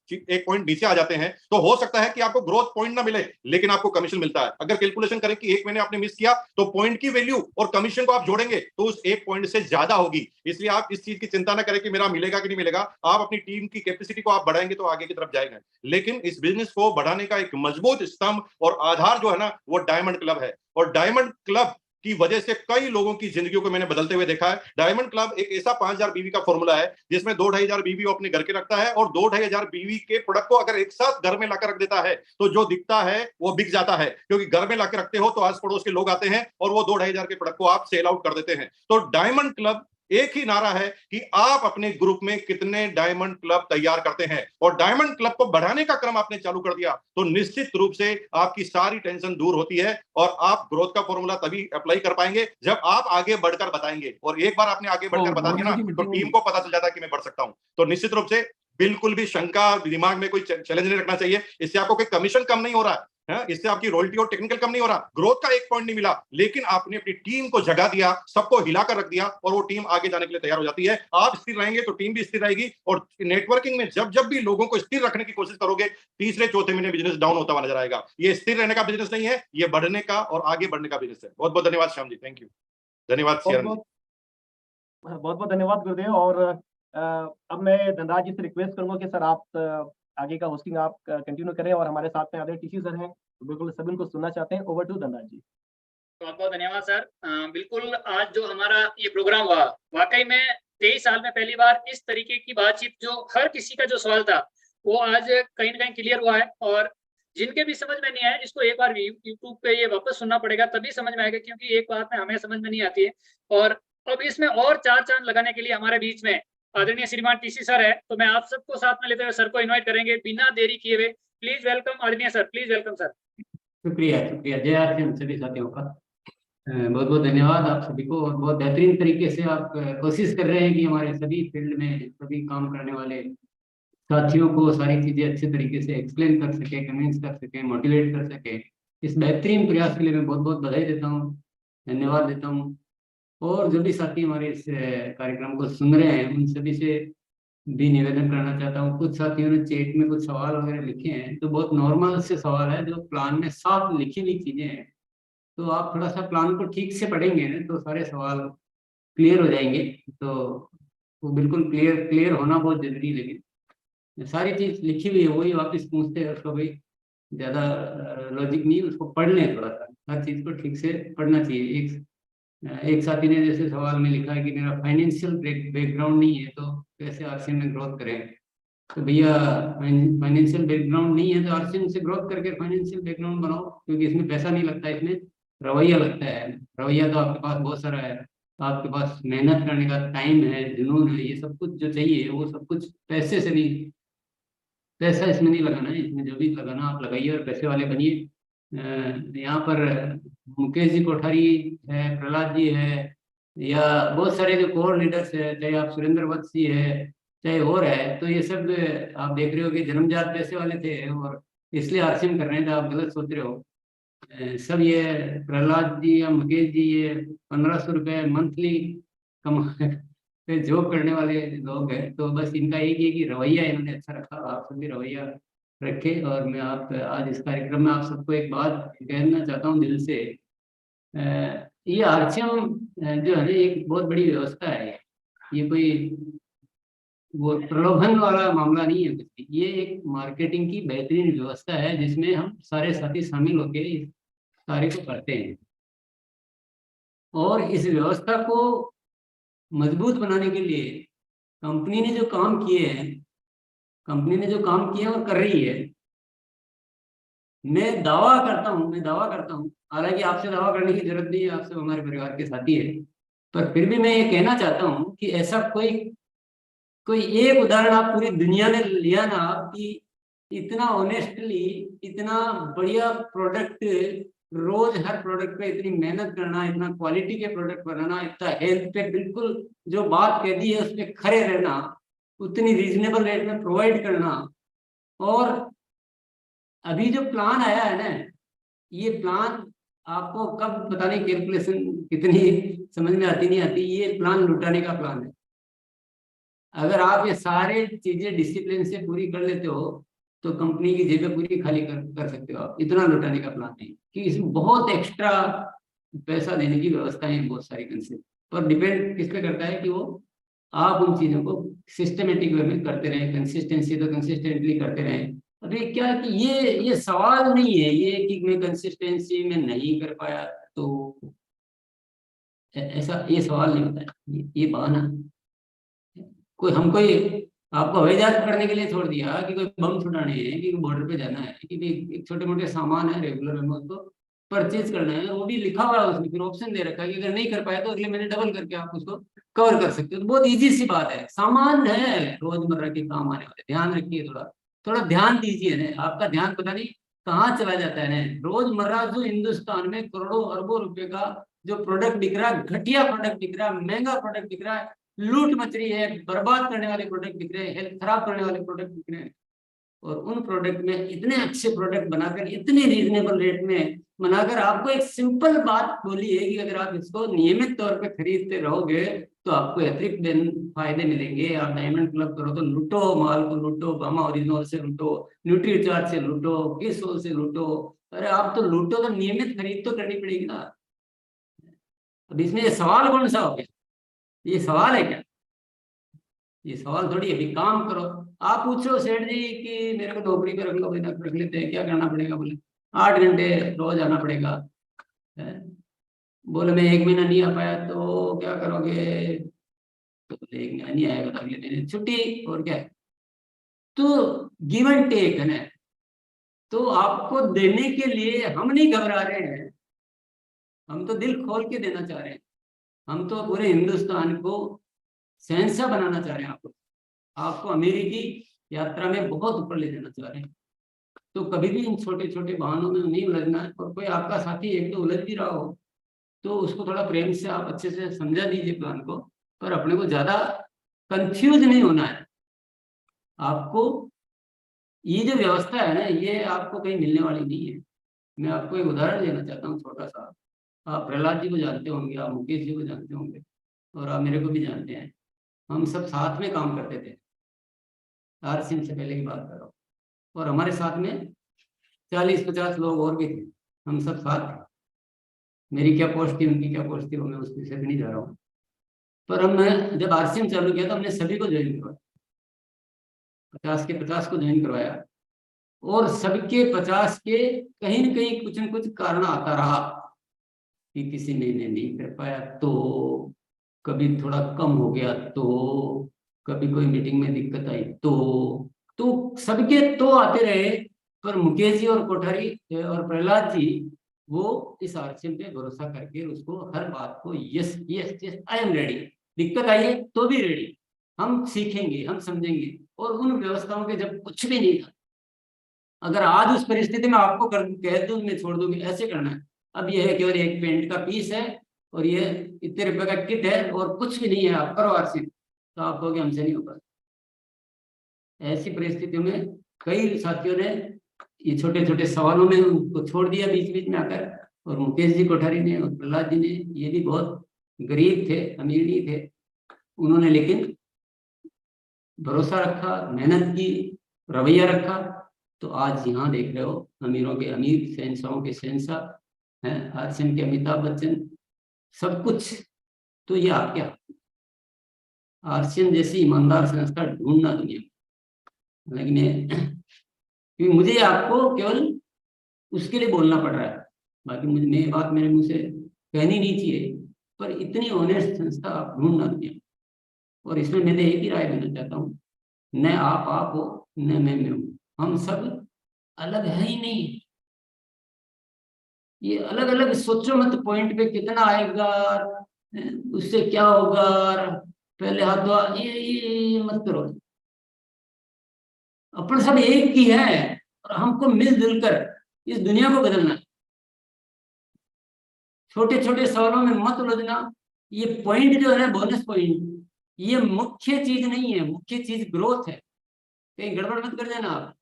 पॉइंट नीचे आ जाते हैं तो हो सकता है कि आपको ग्रोथ पॉइंट ना मिले लेकिन आपको कमीशन मिलता है। अगर कैलकुलेशन करें कि 1 महीने आपने मिस किया तो पॉइंट की वैल्यू और कमीशन को आप जोड़ेंगे तो उस 1 पॉइंट से ज्यादा होगी। इसलिए आप इस चीज की चिंता ना करें कि मेरा मिलेगा कि नहीं मिलेगा। आप अपनी टीम की कैपेसिटी को आप बढ़ाएंगे तो आगे की तरफ जाएंगे। लेकिन इस बिजनेस को बढ़ाने का एक मजबूत स्तंभ और आधार जो है ना, वो डायमंड क्लब है। और डायमंड क्लब की वजह से कई लोगों की जिंदगियों को मैंने बदलते हुए देखा है। डायमंड क्लब एक ऐसा 5,000 बीवी का फॉर्मूला है जिसमें 2-2,500 बीवी वो अपने घर के रखता है, और 2-2,500 बीवी के प्रोडक्ट को अगर एक साथ घर में लाकर रख देता है तो जो दिखता है वो बिक जाता है, क्योंकि घर में लाकर रखते हो तो आस पड़ोस के लोग आते हैं और वो 2-2,500 के प्रोडक्ट को आप सेल आउट कर देते हैं। तो डायमंड क्लब एक ही नारा है कि आप अपने ग्रुप में कितने डायमंड क्लब तैयार करते हैं, और डायमंड क्लब को बढ़ाने का क्रम आपने चालू कर दिया तो निश्चित रूप से आपकी सारी टेंशन दूर होती है और आप ग्रोथ का फॉर्मूला तभी अप्लाई कर पाएंगे जब आप आगे बढ़कर बताएंगे। और एक बार आपने आगे बढ़कर बता दिया ना तो टीम को पता चल जाता है कि मैं बढ़ सकता हूं। तो निश्चित रूप से बिल्कुल भी शंका दिमाग में कोई चैलेंज नहीं रखना चाहिए। इससे आपको कोई कमीशन कम नहीं हो रहा है, है, इससे आपकी रॉयल्टी और टेक्निकल कम नहीं हो रहा, ग्रोथ का एक पॉइंट नहीं मिला, लेकिन आपने अपनी टीम को जगा दिया, सबको हिलाकर रख दिया और वो टीम आगे जाने के लिए तैयार हो जाती है। आप स्थिर रहेंगे तो टीम भी स्थिर रहेगी। और नेटवर्किंग में जब जब भी लोगों को स्थिर रखने की कोशिश करोगे, तीसरे चौथे महीने बिजनेस डाउन होता हुआ नजर आएगा। ये स्थिर रहने का बिजनेस नहीं है, ये बढ़ने का और आगे बढ़ने का बिजनेस है। बहुत बहुत धन्यवाद श्याम जी, थैंक यू। धन्यवाद सियान जी। बहुत बहुत धन्यवाद गुरुदेव। और अब मैं धनराज जी से रिक्वेस्ट करूंगा कि सर आप आगे का होस्टिंग आप कंटिन्यू करें, और हमारे साथ में आदरणीय टीसी सर हैं, तो बिल्कुल सभी उनको सुनना चाहते हैं। ओवर टू धनराज जी। बहुत बहुत धन्यवाद सर। बिल्कुल, आज जो हमारा ये प्रोग्राम हुआ, वाकई में 23 साल में पहली बार इस तरीके की बातचीत, जो हर किसी का जो सवाल था वो आज कहीं ना कहीं क्लियर हुआ है। और जिनके भी समझ में नहीं आया, जिसको एक बार यूट्यूब पे ये वापस सुनना पड़ेगा, तभी समझ में आएगा, क्योंकि एक बात में हमें समझ में नहीं आती है। और अब इसमें और चार चांद लगाने के लिए हमारे बीच में आदरणीय श्रीमान टीसी सर है, तो मैं आप सबको साथ में लेते हुए सर को इन्वाइट करेंगे बिना देरी किए हुए। प्लीज वेलकम आदरणीय सर, प्लीज वेलकम सर। शुक्रिया शुक्रिया। जय आर सभी साथियों का बहुत बहुत धन्यवाद आप सभी को। और बहुत बेहतरीन तरीके से आप कोशिश कर रहे हैं कि हमारे सभी फील्ड में सभी काम करने वाले साथियों को सारी चीजें अच्छे तरीके से एक्सप्लेन कर सके, कन्विंस कर सके, मोटिवेट कर सके। इस बेहतरीन प्रयास के लिए मैं बहुत बहुत बधाई देता हूँ, धन्यवाद देता हूँ। और जो भी साथी हमारे इस कार्यक्रम को सुन रहे हैं, उन सभी से भी निवेदन करना चाहता हूँ। कुछ साथियों ने चैट में कुछ सवाल वगैरह लिखे हैं, तो बहुत नॉर्मल से सवाल है, जो प्लान में साफ लिखी हुई चीजें हैं। तो आप थोड़ा सा प्लान को ठीक से पढ़ेंगे ना, तो सारे सवाल क्लियर हो जाएंगे। तो वो बिल्कुल क्लियर होना बहुत जरूरी है। लेकिन सारी चीज लिखी हुई है, वही वापस पूछते हैं, उसको भाई ज्यादा लॉजिक नहीं, उसको पढ़ लें थोड़ा सा, हर चीज को ठीक से पढ़ना चाहिए। एक साथी ने जैसे सवाल में लिखा है कि मेरा फाइनेंशियल बैकग्राउंड नहीं है, तो कैसे आरसीएम में ग्रोथ करें। तो भैया, फाइनेंशियल बैकग्राउंड नहीं है तो आरसीएम से ग्रोथ करके फाइनेंशियल बैकग्राउंड बनाओ, क्योंकि इसमें पैसा नहीं लगता, इसमें रवैया लगता है। रवैया तो आपके पास बहुत सारा है, आपके पास मेहनत करने का टाइम है, जुनून है, ये सब कुछ जो चाहिए वो सब कुछ पैसे से नहीं, पैसा इसमें नहीं लगाना है। इसमें जो भी लगाना आप लगाइए और पैसे वाले बनिए। यहाँ पर मुकेश जी कोठारी है, प्रहलाद जी है, या बहुत सारे जो कोर लीडर्स है, चाहे आप सुरेंद्र वत्स जी है, चाहे और है, तो ये सब आप देख रहे हो कि जन्मजात पैसे वाले थे और इसलिए आरसीएम कर रहे थे। तो आप गलत सोच रहे हो। सब ये प्रहलाद जी या मुकेश जी ये 1500 रुपये मंथली कमा पे जॉब करने वाले लोग हैं। तो बस इनका एक ही रवैया इन्होंने अच्छा रखा, आप सभी रवैया रखे। और मैं आप आज इस कार्यक्रम में आप सबको एक बात कहना चाहता हूँ दिल से। ये आरसीएम जो है एक बहुत बड़ी व्यवस्था है। ये कोई वो प्रलोभन वाला मामला नहीं है कुछ भी। ये एक मार्केटिंग की बेहतरीन व्यवस्था है, जिसमें हम सारे साथी शामिल होकर इस कार्य को करते हैं। और इस व्यवस्था को मजबूत बनाने के लिए कंपनी ने जो काम किए हैं, और कर रही है, मैं दावा करता हूँ, हालांकि आपसे दावा करने की जरूरत नहीं है, आप सब हमारे परिवार के साथी है, पर फिर भी मैं ये कहना चाहता हूँ कि ऐसा कोई एक उदाहरण आप पूरी दुनिया में लिया ना, कि इतना ऑनेस्टली, इतना बढ़िया प्रोडक्ट, रोज हर प्रोडक्ट पे इतनी मेहनत करना, इतना क्वालिटी के प्रोडक्ट बनाना, इतना हेल्थ पे बिल्कुल जो बात कह दी है उस पर खड़े रहना, उतनी रीजनेबल रेट में प्रोवाइड करना। और अभी जो प्लान आया है ना, ये प्लान आपको कब पता नहीं कैलकुलेशन कितनी समझ में आती नहीं आती, ये प्लान लुटाने का प्लान है। अगर आप ये सारे चीजें डिसिप्लिन से पूरी कर लेते हो तो कंपनी की जेबें पूरी खाली कर सकते हो आप। इतना लुटाने का प्लान नहीं, कि इसमें बहुत एक्स्ट्रा पैसा देने की व्यवस्था है बहुत सारी कंसेप्ट पर। डिपेंड किस पे करता है कि वो आप उन चीजों को सिस्टमेटिक वे में करते रहें, कंसिस्टेंसी तो कंसिस्टेंटली करते रहें। अरे क्या कि ये सवाल नहीं है ये कि मैं कंसिस्टेंसी में नहीं कर पाया, तो ऐसा ये सवाल नहीं होता है, ये बहाना। कोई आपको हवाई जहाज पकड़ने के लिए छोड़ दिया, कि कोई बम छुड़ाने हैं, कि बॉर्डर पे जाना है, कि एक छोटे मोटे सामान है रेगुलर में उसको परचेज करना है, वो भी लिखा हुआ है उसमें, फिर ऑप्शन दे रखा है कि अगर नहीं कर पाया तो अगले महीने डबल करके आप उसको कवर कर सकते हो। तो बहुत इजी सी बात है, सामान है रोजमर्रा के काम आने वाले। ध्यान रखिए, थोड़ा ध्यान दीजिए ना, आपका ध्यान पता नहीं कहाँ चला जाता है ना। रोजमर्रा जो हिंदुस्तान में करोड़ों अरबों रुपए का जो प्रोडक्ट दिख रहा है, घटिया प्रोडक्ट दिख रहा है, महंगा प्रोडक्ट दिख रहा है, लूट मच रही है, बर्बाद करने वाले प्रोडक्ट दिख रहे हैं, हेल्थ खराब करने वाले प्रोडक्ट दिख रहे हैं, और उन प्रोडक्ट में इतने अच्छे प्रोडक्ट बनाकर इतने रीजनेबल रेट में बनाकर आपको एक सिंपल बात बोली है कि अगर आप इसको नियमित तौर पे खरीदते रहोगे तो आपको अतिरिक्त फायदे मिलेंगे। आप डायमंड क्लब करो तो लूटो, माल को लूटो, बामा ओरिजिनल से लूटो, न्यूट्रीचार्ज से लूटो, किसोल से लूटो। अरे आप तो लूटो तो नियमित खरीद तो करनी पड़ेगी ना। अब इसमें ये सवाल कौन सा हो गया? ये सवाल है क्या? ये सवाल थोड़ी अभी काम करो। आप पूछो सेठ जी कि मेरे को नौकरी पे रख लो, रख लेते हैं, क्या करना पड़ेगा? बोले 8 घंटे रोज आना पड़ेगा। बोले मैं 1 महीना नहीं आ पाया तो क्या करोगे? तो बोले 1 महीना नहीं आएगा तो अगले दिन छुट्टी, और क्या है? तो गिव एंड टेक है ना। तो आपको देने के लिए हम नहीं घबरा रहे हैं, हम तो दिल खोल के देना चाह रहे हैं। हम तो पूरे हिंदुस्तान को शहंशाह बनाना चाह रहे हैं। आपको अमेरिकी यात्रा में बहुत ऊपर ले जाना चाह रहे हैं। तो कभी भी इन छोटे छोटे बहानों में नहीं उलझना है। और कोई आपका साथी एक तो उलझ भी रहा हो तो उसको थोड़ा प्रेम से आप अच्छे से समझा दीजिए प्लान को, पर अपने को ज्यादा कंफ्यूज नहीं होना है। आपको ये जो व्यवस्था है ना, ये आपको कहीं मिलने वाली नहीं है। मैं आपको एक उदाहरण देना चाहता हूँ छोटा सा। आप प्रहलाद जी को जानते होंगे, आप मुकेश जी को जानते होंगे, और आप मेरे को भी जानते हैं। हम सब साथ में काम करते थे, आरसीएम से पहले की बात कर रहा हूँ। और हमारे साथ में 40-50 लोग और भी थे, हम सब साथ थे। मेरी क्या पोस्ट थी, उनकी क्या पोस्ट थी, वो मैं उस विषय पे नहीं जा रहा हूँ। पर हमने जब आरसीएम चालू किया तो हमने सभी को ज्वाइन करवाया, 50 के 50 को ज्वाइन करवाया। और सबके 50 के कहीं न कहीं कुछ न कुछ कारण आता रहा कि किसी ने नहीं कर पाया, तो कभी थोड़ा कम हो गया, तो कभी कोई मीटिंग में दिक्कत आई, तो सबके तो आते रहे। पर मुकेश जी और कोठारी और प्रहलाद जी वो इस आरसीएम पे भरोसा करके उसको हर बात को yes yes yes I am ready, दिक्कत आई है तो भी रेडी, हम सीखेंगे, हम समझेंगे। और उन व्यवस्थाओं के जब कुछ भी नहीं था, अगर आज उस परिस्थिति में आपको कह दूं मैं छोड़ दूंगी ऐसे करना है, अब ये है केवल एक पेंट का पीस है और ये इतने रुपए का किट है और कुछ भी नहीं है, आप करो आरसीएम, तो आप कहोगे हमसे नहीं होगा। ऐसी परिस्थितियों में कई साथियों ने ये छोटे छोटे सवालों में उनको छोड़ दिया बीच बीच में आकर। और मुकेश जी कोठारी ने और प्रहलाद जी ने, ये भी बहुत गरीब थे, अमीर नहीं थे, उन्होंने लेकिन भरोसा रखा, मेहनत की, रवैया रखा। तो आज यहाँ देख रहे हो अमीरों के अमीर, शहंशाहों के शहंशाह हैं, आरसीएम के अमिताभ बच्चन, सब कुछ। तो ये आपके आरसीएम जैसी ईमानदार संस्था ढूंढना दुनिया में। लेकिन क्योंकि मुझे आपको केवल उसके लिए बोलना पड़ रहा है, बाकी मुझे ये बात मेरे मुंह से कहनी नहीं चाहिए, पर इतनी ऑनेस्ट संस्था आप ढूंढना दुनिया में। और इसमें मैं एक ही राय देना चाहता हूँ, न आप हो न मैं हूँ, हम सब अलग है ही नहीं। ये अलग अलग सोचो मत, पॉइंट पे कितना आएगा, उससे क्या होगा, पहले हाथ धोआ, ये मत करो। अपन सब एक ही है और हमको मिलजुल कर इस दुनिया को बदलना है। छोटे छोटे सवालों में मत उलझना। ये पॉइंट जो है बोनस पॉइंट, ये मुख्य चीज नहीं है, मुख्य चीज ग्रोथ है। कहीं गड़बड़ मत कर देना आप,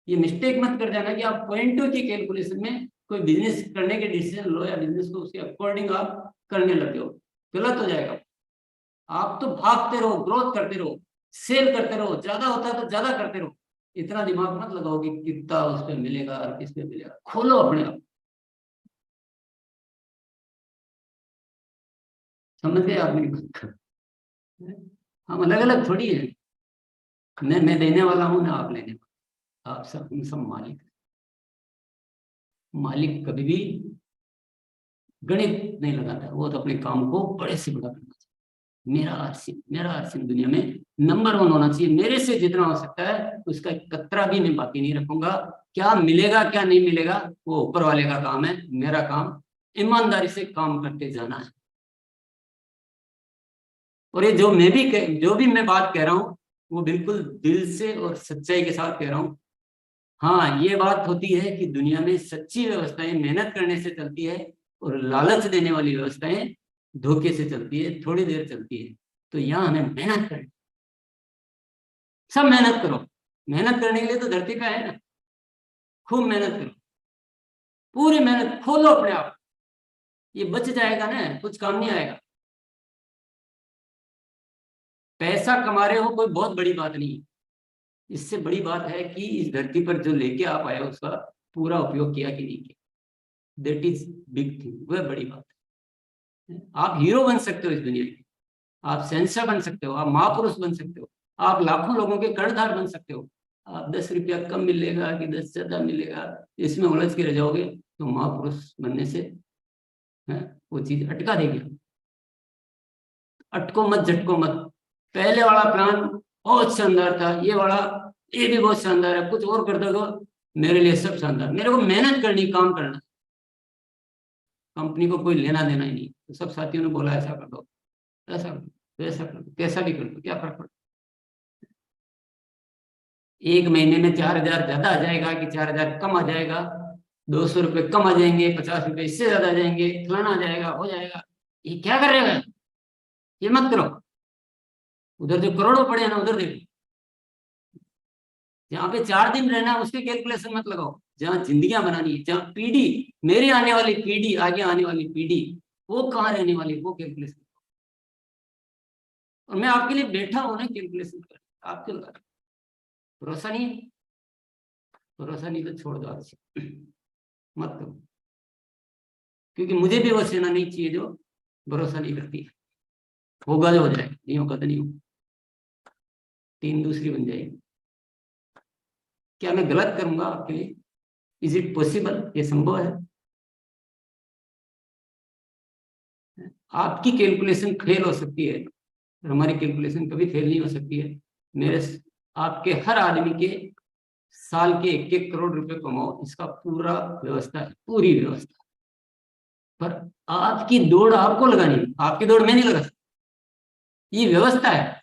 ये मिस्टेक मत कर देना कि आप पॉइंटों की कैलकुलेशन में कोई बिजनेस करने के डिसीजन लो या बिजनेस को उसके अकॉर्डिंग आप करने लगे हो, गलत हो जाएगा। आप तो भागते रहो, ग्रोथ करते रहो, सेल करते रहो, ज्यादा होता है तो ज्यादा करते रहो। इतना दिमाग मत लगाओ कि कितना उस पर मिलेगा और किस पे मिलेगा। खोलो अपने आप, समझ गए आप मेरी बात? हम अलग अलग थोड़ी है, न मैं देने वाला हूं ना आप लेने वाला, आप सब, हम सब मालिक। मालिक कभी भी गणित नहीं लगाता, वो तो अपने काम को बड़े से बड़ा करना चाहिए। मेरा आरसीएम दुनिया में नंबर 1 होना चाहिए। मेरे से जितना हो सकता है उसका एक कतरा भी मैं बाकी नहीं रखूंगा। क्या मिलेगा क्या नहीं मिलेगा वो ऊपर वाले का काम है, मेरा काम ईमानदारी से काम करते जाना है। और ये जो भी मैं बात कह रहा हूँ वो बिल्कुल दिल से और सच्चाई के साथ कह रहा हूँ। हाँ, ये बात होती है कि दुनिया में सच्ची व्यवस्थाएं मेहनत करने से चलती है और लालच देने वाली व्यवस्थाएं धोखे से चलती है, थोड़ी देर चलती है। तो यहाँ हमें मेहनत करनी, सब मेहनत करो, मेहनत करने के लिए तो धरती पे है ना, खूब मेहनत करो, पूरी मेहनत खोलो अपने आप, ये बच जाएगा ना, कुछ काम नहीं आएगा। पैसा कमा रहे हो कोई बहुत बड़ी बात नहीं, इससे बड़ी बात है कि इस धरती पर जो लेके आप आए हो उसका पूरा उपयोग किया कि नहीं किया, दैट इज बिग थिंग, वह बड़ी बात है। आप हीरो बन सकते हो इस दुनिया में, आप सेंसर बन सकते हो, आप महापुरुष बन सकते हो, आप लाखों लोगों के कर्णधार बन सकते हो। आप 10 रुपया कम मिलेगा कि 10 ज्यादा मिलेगा, इसमें उलझ के रह जाओगे तो महापुरुष बनने से वो चीज अटका देगी। अटको मत, झटको मत। पहले वाला प्लान बहुत शानदार था, ये वाला ये भी बहुत शानदार है, कुछ और कर दोगे मेरे लिए सब शानदार। मेरे को मेहनत करनी, काम करना, कंपनी को कोई लेना देना ही नहीं। तो सब साथियों ने बोला ऐसा कर दो, ऐसा कर दो, वैसा कर दो, कैसा भी कर दो, क्या फर्क पड़ता। एक महीने में 4,000 ज्यादा आ जाएगा कि 4,000 कम आ जाएगा, 200 रुपये कम आ जाएंगे, 50 रुपये इससे ज्यादा आ जाएंगे, फलाना आ जाएगा, हो जाएगा, ये क्या कर रहे हो, ये मत करो। उधर जो करोड़ों पड़े हैं ना उधर देखो, जहाँ पे 4 दिन रहना उसके कैलकुलेशन मत लगाओ, जहाँ जिंदगियां बनानी है, जहाँ पीढ़ी, मेरी आने वाली पीढ़ी, आगे आने वाली पीढ़ी वो कहाँ रहने वाली, वो कैलकुलेशन। और मैं आपके लिए बैठा हूं ना कैलकुलेशन कर, आपके लगा भरोसा नहीं है, भरोसा नहीं तो छोड़ दो, आपसे मत करो, क्योंकि मुझे भी वो सेना नहीं चाहिए जो भरोसा नहीं करती। होगा जो हो जाएगा, नहीं होगा तो नहीं होगा, टीम दूसरी बन जाएगी। क्या मैं गलत करूंगा आपके लिए? Is it possible? ये संभव है? आपकी कैलकुलेशन फेल हो सकती है, हमारी कैलकुलेशन कभी फेल नहीं हो सकती है। मेरे आपके हर आदमी के साल के 1-1 करोड़ रुपए कमाओ, इसका पूरा व्यवस्था है, पूरी व्यवस्था। पर आपकी दौड़ आपको लगानी है, आपकी दौड़ में नहीं लगा सकती, ये व्यवस्था है।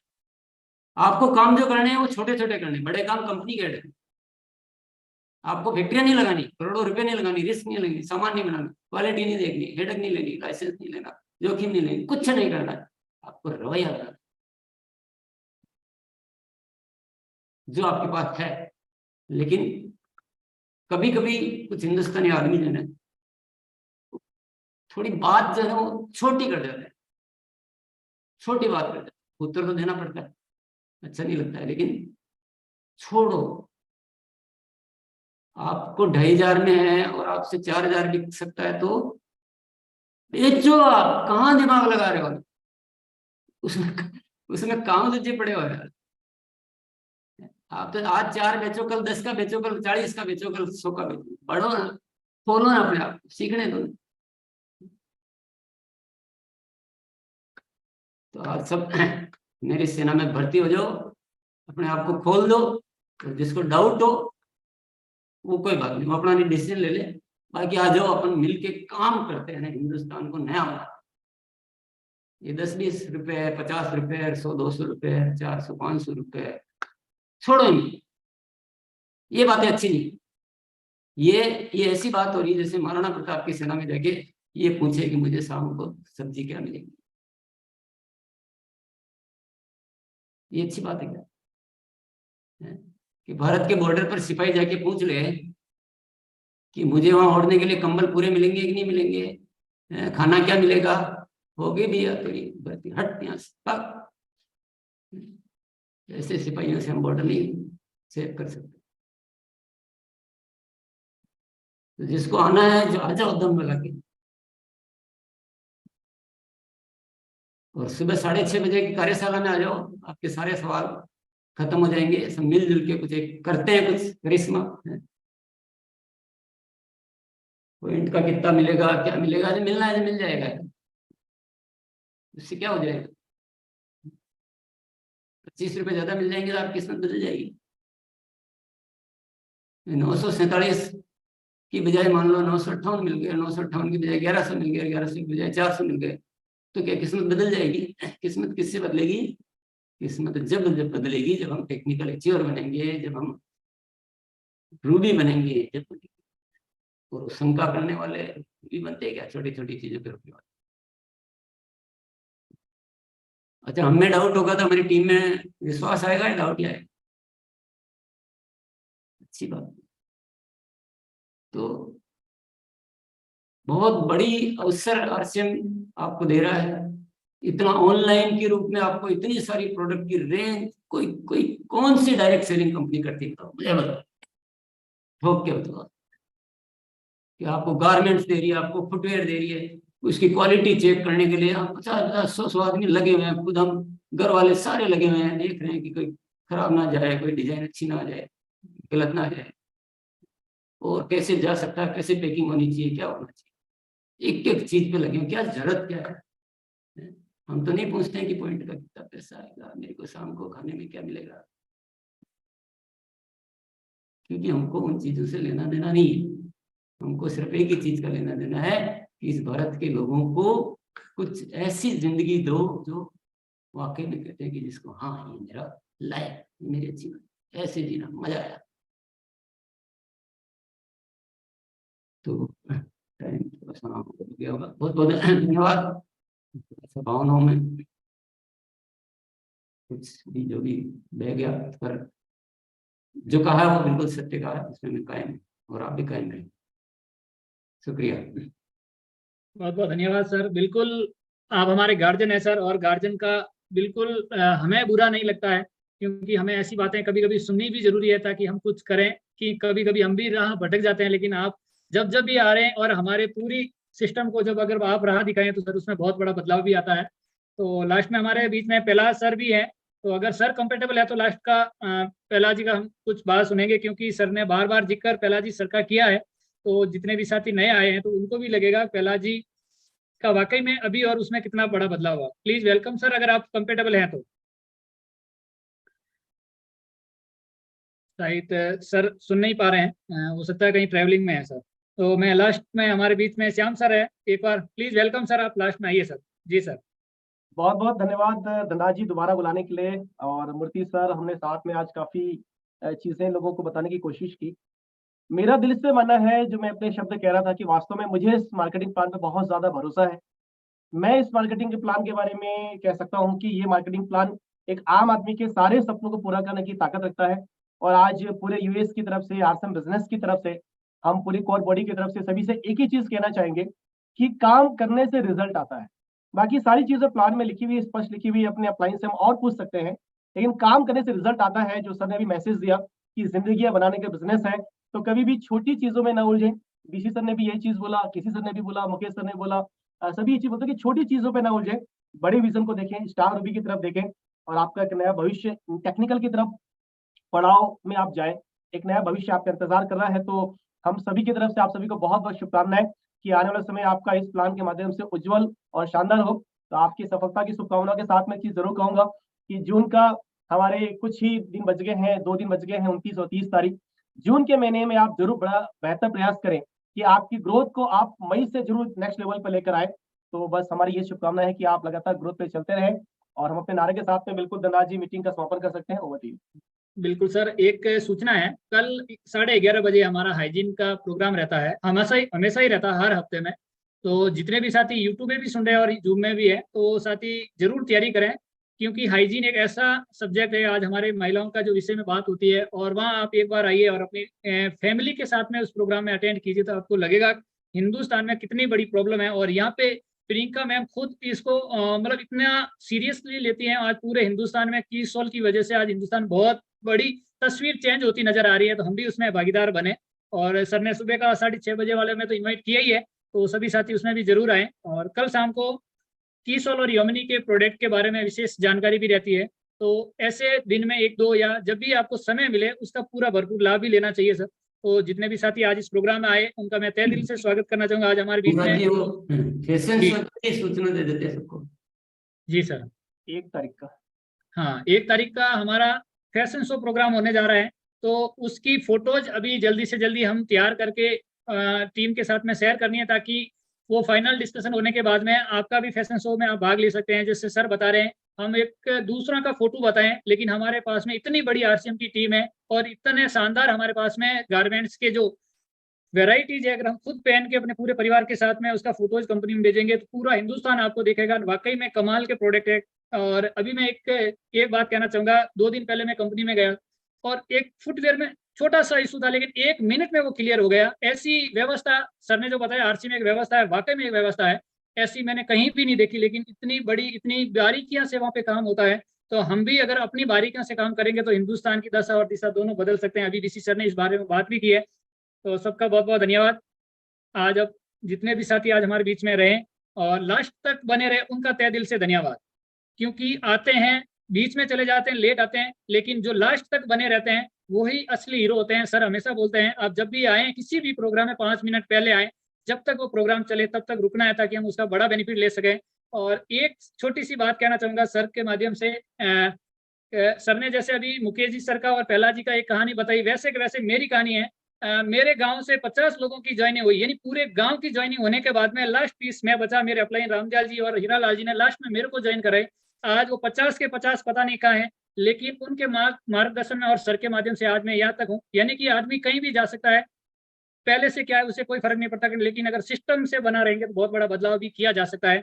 आपको काम जो करने हैं वो छोटे छोटे करने, बड़े काम कंपनी के हेड। आपको फैक्ट्रियां नहीं लगानी, करोड़ों रुपए नहीं लगानी, रिस्क नहीं लेनी, सामान नहीं बनाना, क्वालिटी नहीं देखनी, हेडक नहीं लेनी, लाइसेंस नहीं लेना, जोखिम नहीं लेनी, कुछ नहीं करना। आपको रवैया लगाना जो आपके पास है। लेकिन कभी कभी कुछ हिंदुस्तानी आदमी जो है थोड़ी बात जो है वो छोटी कर देते हैं, छोटी बात कर देते हैं। उत्तर तो देना पड़ता है, अच्छा नहीं लगता है, लेकिन छोड़ो। आपको 2,500 में है और आपसे 4,000 बिक सकता है तो बेचो। आप कहाँ दिमाग लगा रहे हो उसमें, उसमें काम दीजिए पड़े हो यार। आप तो आज 4 बेचो, कल 10 का बेचो, कल 40 का बेचो, कल 100 का बेचो, बढ़ो ना, खोलो ना अपने आप, सीखने दो। तो आप सब मेरी सेना में भर्ती हो जाओ, अपने आप को खोल दो, और जिसको डाउट हो वो कोई बात नहीं, वो अपना डिसीजन ले ले। बाकी आ जाओ, अपन मिलके काम करते हैं ना, हिंदुस्तान को नया बना। ये 10-20 रुपए, 50 रुपए, 100-200 रुपए, 400, 500 रुपए, छोड़ो नहीं, ये बातें अच्छी नहीं। ये ऐसी बात हो रही है जैसे महाराणा प्रताप की सेना में जाके ये पूछे कि मुझे शाम को सब्जी क्या मिलेगी। ये अच्छी बात है क्या? कि भारत के बॉर्डर पर सिपाही जाके पूछ ले कि मुझे वहां ओढ़ने के लिए कंबल पूरे मिलेंगे कि नहीं मिलेंगे, खाना क्या मिलेगा, होगी भैया तेरी भर्ती, हट यहाँ से। ऐसे सिपाहियों से हम बॉर्डर नहीं सेव कर सकते। तो जिसको आना है जो आ जाओ दम लगा के। और सुबह 6:30 बजे की कार्यशाला में आ जाओ, आपके सारे सवाल खत्म हो जाएंगे। सब मिलजुल के कुछ एक करते हैं, कुछ करिश्मा। पॉइंट का कितना मिलेगा, क्या मिलेगा, जो मिलना है जो मिल जाएगा, उससे क्या हो जाएगा। 25 रुपए ज्यादा मिल जाएंगे तो आपकी किस्मत बदल जाएगी। 947 की बजाय मान लो 958 मिल गया, 958 की बजाय 1100 मिल गया, 1100 की बजाय 400 मिल गए, तो क्या किस्मत बदल जाएगी? किस्मत किससे बदलेगी? किस्मत जब बदलेगी जब हम टेक्निकल अचीवर बनेंगे, जब हम रूबी बनेंगे, जब। और शंका करने वाले भी बनते हैं क्या छोटी छोटी चीजों के रूप में? अच्छा, हमें डाउट होगा तो हमारी टीम में विश्वास आएगा या डाउट आएगा? अच्छी बात। तो बहुत बड़ी अवसर आरसीएम आपको दे रहा है, इतना ऑनलाइन के रूप में आपको इतनी सारी प्रोडक्ट की रेंज। कोई कोई कौन सी डायरेक्ट सेलिंग कंपनी करती है मुझे बताओ, ठोक के बताओ कि आपको गारमेंट्स दे रही है, आपको फुटवेयर दे रही है, उसकी क्वालिटी चेक करने के लिए 50-100 आदमी लगे हुए हैं, खुद हम घर वाले सारे लगे हुए हैं, देख रहे हैं कि कोई खराब ना जाए, कोई डिजाइन अच्छी ना जाए, गलत ना जाए, और कैसे जा सकता है, कैसे पैकिंग होनी चाहिए, क्या होना चाहिए, एक एक चीज पे लगे हैं। क्या जरूरत क्या है? हम तो नहीं पूछते हैं कि पॉइंट का कितना पैसा आएगा, मेरे को शाम को खाने में क्या मिलेगा, क्योंकि हमको उन चीजों से लेना देना नहीं है। हमको सिर्फ एक ही चीज का लेना देना है कि इस भारत के लोगों को कुछ ऐसी जिंदगी दो जो वाकई में कहते हैं कि जिसको हाँ ये मेरा लायक, मेरे जीवन ऐसे जीना मजा आया। तो टाइम थोड़ा सा हो गया होगा। बहुत बहुत धन्यवाद। भावनाओं में कुछ भी जो भी बह गया, पर जो कहा है वो बिल्कुल सत्य कहा है, उसमें मैं कायम और आप भी कायम रहें। शुक्रिया। बहुत बहुत धन्यवाद सर। बिल्कुल आप हमारे गार्जियन है सर, और गार्जियन का बिल्कुल हमें बुरा नहीं लगता है, क्योंकि हमें ऐसी बातें कभी कभी सुननी भी जरूरी है ताकि हम कुछ करें। कि कभी कभी हम भी राह भटक जाते हैं, लेकिन आप जब जब भी आ रहे हैं और हमारे पूरी सिस्टम को जब अगर आप राह दिखाएं तो सर उसमें बहुत बड़ा बदलाव भी आता है। तो लास्ट में हमारे बीच में पहला सर भी है, तो अगर सर कंफर्टेबल है तो लास्ट का पहला जी का हम कुछ बात सुनेंगे, क्योंकि सर ने बार बार जिक्र पहला जी सर का किया है। तो जितने भी साथी नए आए हैं तो उनको भी लगेगा पहला जी का वाकई में अभी और उसमें कितना बड़ा बदलाव हुआ। प्लीज वेलकम सर, अगर आप कंफर्टेबल हैं तो। शायद सर सुन नहीं पा रहे हैं, हो सकता है कहीं ट्रैवलिंग में है सर। तो मैं लास्ट में हमारे बीच में श्याम सर है, एक बार प्लीज वेलकम सर, आप लास्ट में आइए सर। जी सर। बहुत बहुत धन्यवाद धनराज जी दोबारा बुलाने के लिए। और मूर्ति सर, हमने साथ में आज काफी चीजें लोगों को बताने की कोशिश की। मेरा दिल से मानना है, जो मैं अपने शब्द कह रहा था, कि वास्तव में मुझे इस मार्केटिंग प्लान पे बहुत ज्यादा भरोसा है। मैं इस मार्केटिंग के प्लान के बारे में कह सकता हूँ कि ये मार्केटिंग प्लान एक आम आदमी के सारे सपनों को पूरा करने की ताकत रखता है। और आज पूरे यूएस की तरफ से, आरसम बिजनेस की तरफ से, हम पूरी कोर बॉडी की तरफ से सभी से एक ही चीज कहना चाहेंगे कि काम करने से रिजल्ट आता है। बाकी सारी चीजें प्लान में लिखी हुई, स्पष्ट लिखी हुई, अपने अप्लाइन से हम और पूछ सकते हैं, लेकिन काम करने से रिजल्ट आता है। जो सर ने अभी मैसेज दिया कि जिंदगी बनाने के बिजनेस है, तो कभी भी छोटी चीजों में ना उलझे। बीसी सर ने भी यही चीज बोला, किसी सर ने भी बोला, मुकेश सर ने बोला, सभी ये चीज बोलते हैं कि छोटी चीजों पे ना उलझे, बड़े विजन को देखें, स्टार रूबी की तरफ देखें, और आपका एक नया भविष्य टेक्निकल की तरफ पड़ाव में आप जाएं। एक नया भविष्य आपका इंतजार कर रहा है। तो हम सभी की तरफ से आप सभी को बहुत बहुत शुभकामनाएं कि आने वाला समय आपका इस प्लान के माध्यम से उज्जवल और शानदार हो। तो आपकी सफलता की शुभकामनाओं के साथ मैं चीज जरूर कहूंगा कि जून का हमारे कुछ ही दिन बच गए हैं, 2 दिन बच गए हैं, 29 और 30 तारीख। जून के महीने में आप जरूर बड़ा बेहतर प्रयास करें कि आपकी ग्रोथ को आप मई से जरूर नेक्स्ट लेवल पर लेकर आए। तो बस हमारी ये शुभकामना है कि आप लगातार ग्रोथ पे चलते रहें। और हम अपने नारे के साथ में बिल्कुल धनराज जी मीटिंग का समापन कर सकते हैं। Over to you. बिल्कुल सर, एक सूचना है, कल 11:30 बजे हमारा हाइजीन का प्रोग्राम रहता है, हमेशा ही रहता है हर हफ्ते में। तो जितने भी साथी यूट्यूब में भी सुन रहे हैं और जूम में भी है, तो साथी जरूर तैयारी करें, क्योंकि हाइजीन एक ऐसा सब्जेक्ट है, आज हमारे महिलाओं का जो विषय में बात होती है। और वहाँ आप एक बार आइए और अपनी फैमिली के साथ में उस प्रोग्राम में अटेंड कीजिए, तो आपको लगेगा हिंदुस्तान में कितनी बड़ी प्रॉब्लम है। और यहाँ पे प्रियंका मैम खुद इसको मतलब इतना सीरियसली लेती हैं। आज पूरे हिंदुस्तान में कीसोल की वजह से आज हिंदुस्तान बहुत बड़ी तस्वीर चेंज होती नजर आ रही है, तो हम भी उसमें भागीदार बने। और सर ने सुबह का 6:30 बजे वाले में तो इनवाइट किया ही है, तो सभी साथी उसमें भी जरूर आए। और कल शाम को कीसोल और योमिनी के प्रोडक्ट के बारे में विशेष जानकारी भी रहती है। तो ऐसे दिन में 1-2 या जब भी आपको समय मिले उसका पूरा भरपूर लाभ भी लेना चाहिए सर। तो जितने भी साथी आज इस प्रोग्राम में आए उनका मैं तहे दिल से स्वागत करना चाहूंगा। आज हमारे बीच में फैशन शो की सूचना दे देते हैं सबको। जी सर, 1 तारीख का, हाँ 1 तारीख का हमारा फैशन शो प्रोग्राम होने जा रहा है। तो उसकी फोटोज अभी जल्दी से जल्दी हम तैयार करके टीम के साथ में शेयर करनी है, ताकि वो फाइनल डिस्कशन होने के बाद में आपका भी फैशन शो में आप भाग ले सकते हैं। जैसे सर बता रहे हैं, हम एक दूसरा का फोटो बताएं, लेकिन हमारे पास में इतनी बड़ी आरसीएम की टीम है और इतने शानदार हमारे पास में गारमेंट्स के जो वेराइटीज है, अगर हम खुद पहन के अपने पूरे परिवार के साथ में उसका फोटोज कंपनी में भेजेंगे तो पूरा हिंदुस्तान आपको देखेगा। वाकई में कमाल के प्रोडक्ट है। और अभी मैं एक बात कहना चाहूंगा, 2 दिन पहले मैं कंपनी में गया, और एक फुटवेयर में छोटा सा इशू था, लेकिन 1 मिनट में वो क्लियर हो गया। ऐसी व्यवस्था सर ने जो बताया आरसी में एक व्यवस्था है, वाकई में एक व्यवस्था है, ऐसी मैंने कहीं भी नहीं देखी। लेकिन इतनी बड़ी, इतनी बारीकियां से वहाँ पे काम होता है, तो हम भी अगर अपनी बारीकियों से काम करेंगे तो हिंदुस्तान की दशा और दिशा दोनों बदल सकते हैं। अभी डीसी सर ने इस बारे में बात भी की है, तो सबका बहुत बहुत धन्यवाद। आज अब जितने भी साथी आज हमारे बीच में रहे और लास्ट तक बने रहे, उनका तहे दिल से धन्यवाद। क्योंकि आते हैं, बीच में चले जाते हैं, लेट आते हैं, लेकिन जो लास्ट तक बने रहते हैं वही असली हीरो होते हैं। सर हमेशा बोलते हैं आप जब भी आए, किसी भी प्रोग्राम में 5 मिनट पहले आए, जब तक वो प्रोग्राम चले तब तक रुकना है, ताकि हम उसका बड़ा बेनिफिट ले सकें। और एक छोटी सी बात कहना चाहूंगा सर के माध्यम से, सर ने जैसे अभी मुकेश जी सर का और पहला जी का एक कहानी बताई, वैसे के वैसे मेरी कहानी है। मेरे गांव से 50 लोगों की ज्वाइनिंग हुई, यानी पूरे गांव की ज्वाइनिंग होने के बाद में लास्ट पीस मैं बचा, मेरे अपलाइन रामजाल जी और हीरालाल जी ने लास्ट में मेरे को ज्वाइन कराए। आज वो 50 के 50 पता नहीं कहाँ है, लेकिन उनके मार्गदर्शन में और सर के माध्यम से आज मैं यहाँ तक हूँ। यानी कि आदमी कहीं भी जा सकता है, पहले से क्या है उसे कोई फर्क नहीं पड़ता, लेकिन अगर सिस्टम से बना रहेंगे तो बहुत बड़ा बदलाव भी किया जा सकता है।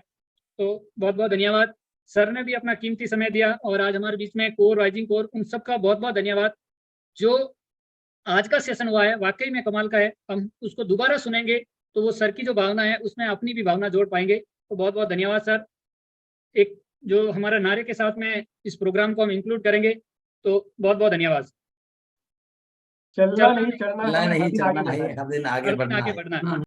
तो बहुत बहुत धन्यवाद। सर ने भी अपना कीमती समय दिया और आज हमारे बीच में कोर, राइजिंग कोर, उन सबका बहुत बहुत धन्यवाद। जो आज का सेशन हुआ है वाकई में कमाल का है। हम उसको दोबारा सुनेंगे तो वो सर की जो भावना है उसमें अपनी भी भावना जोड़ पाएंगे। तो बहुत बहुत धन्यवाद सर। एक जो हमारा नारे के साथ में इस प्रोग्राम को हम इंक्लूड करेंगे, तो बहुत बहुत धन्यवाद। चलना नहीं चढ़ना, चलना नहीं, हर दिन चलना आगे नहीं, बढ़ना है। हर दिन आगे हर दिन बढ़ना आगे है। बढ़ना है।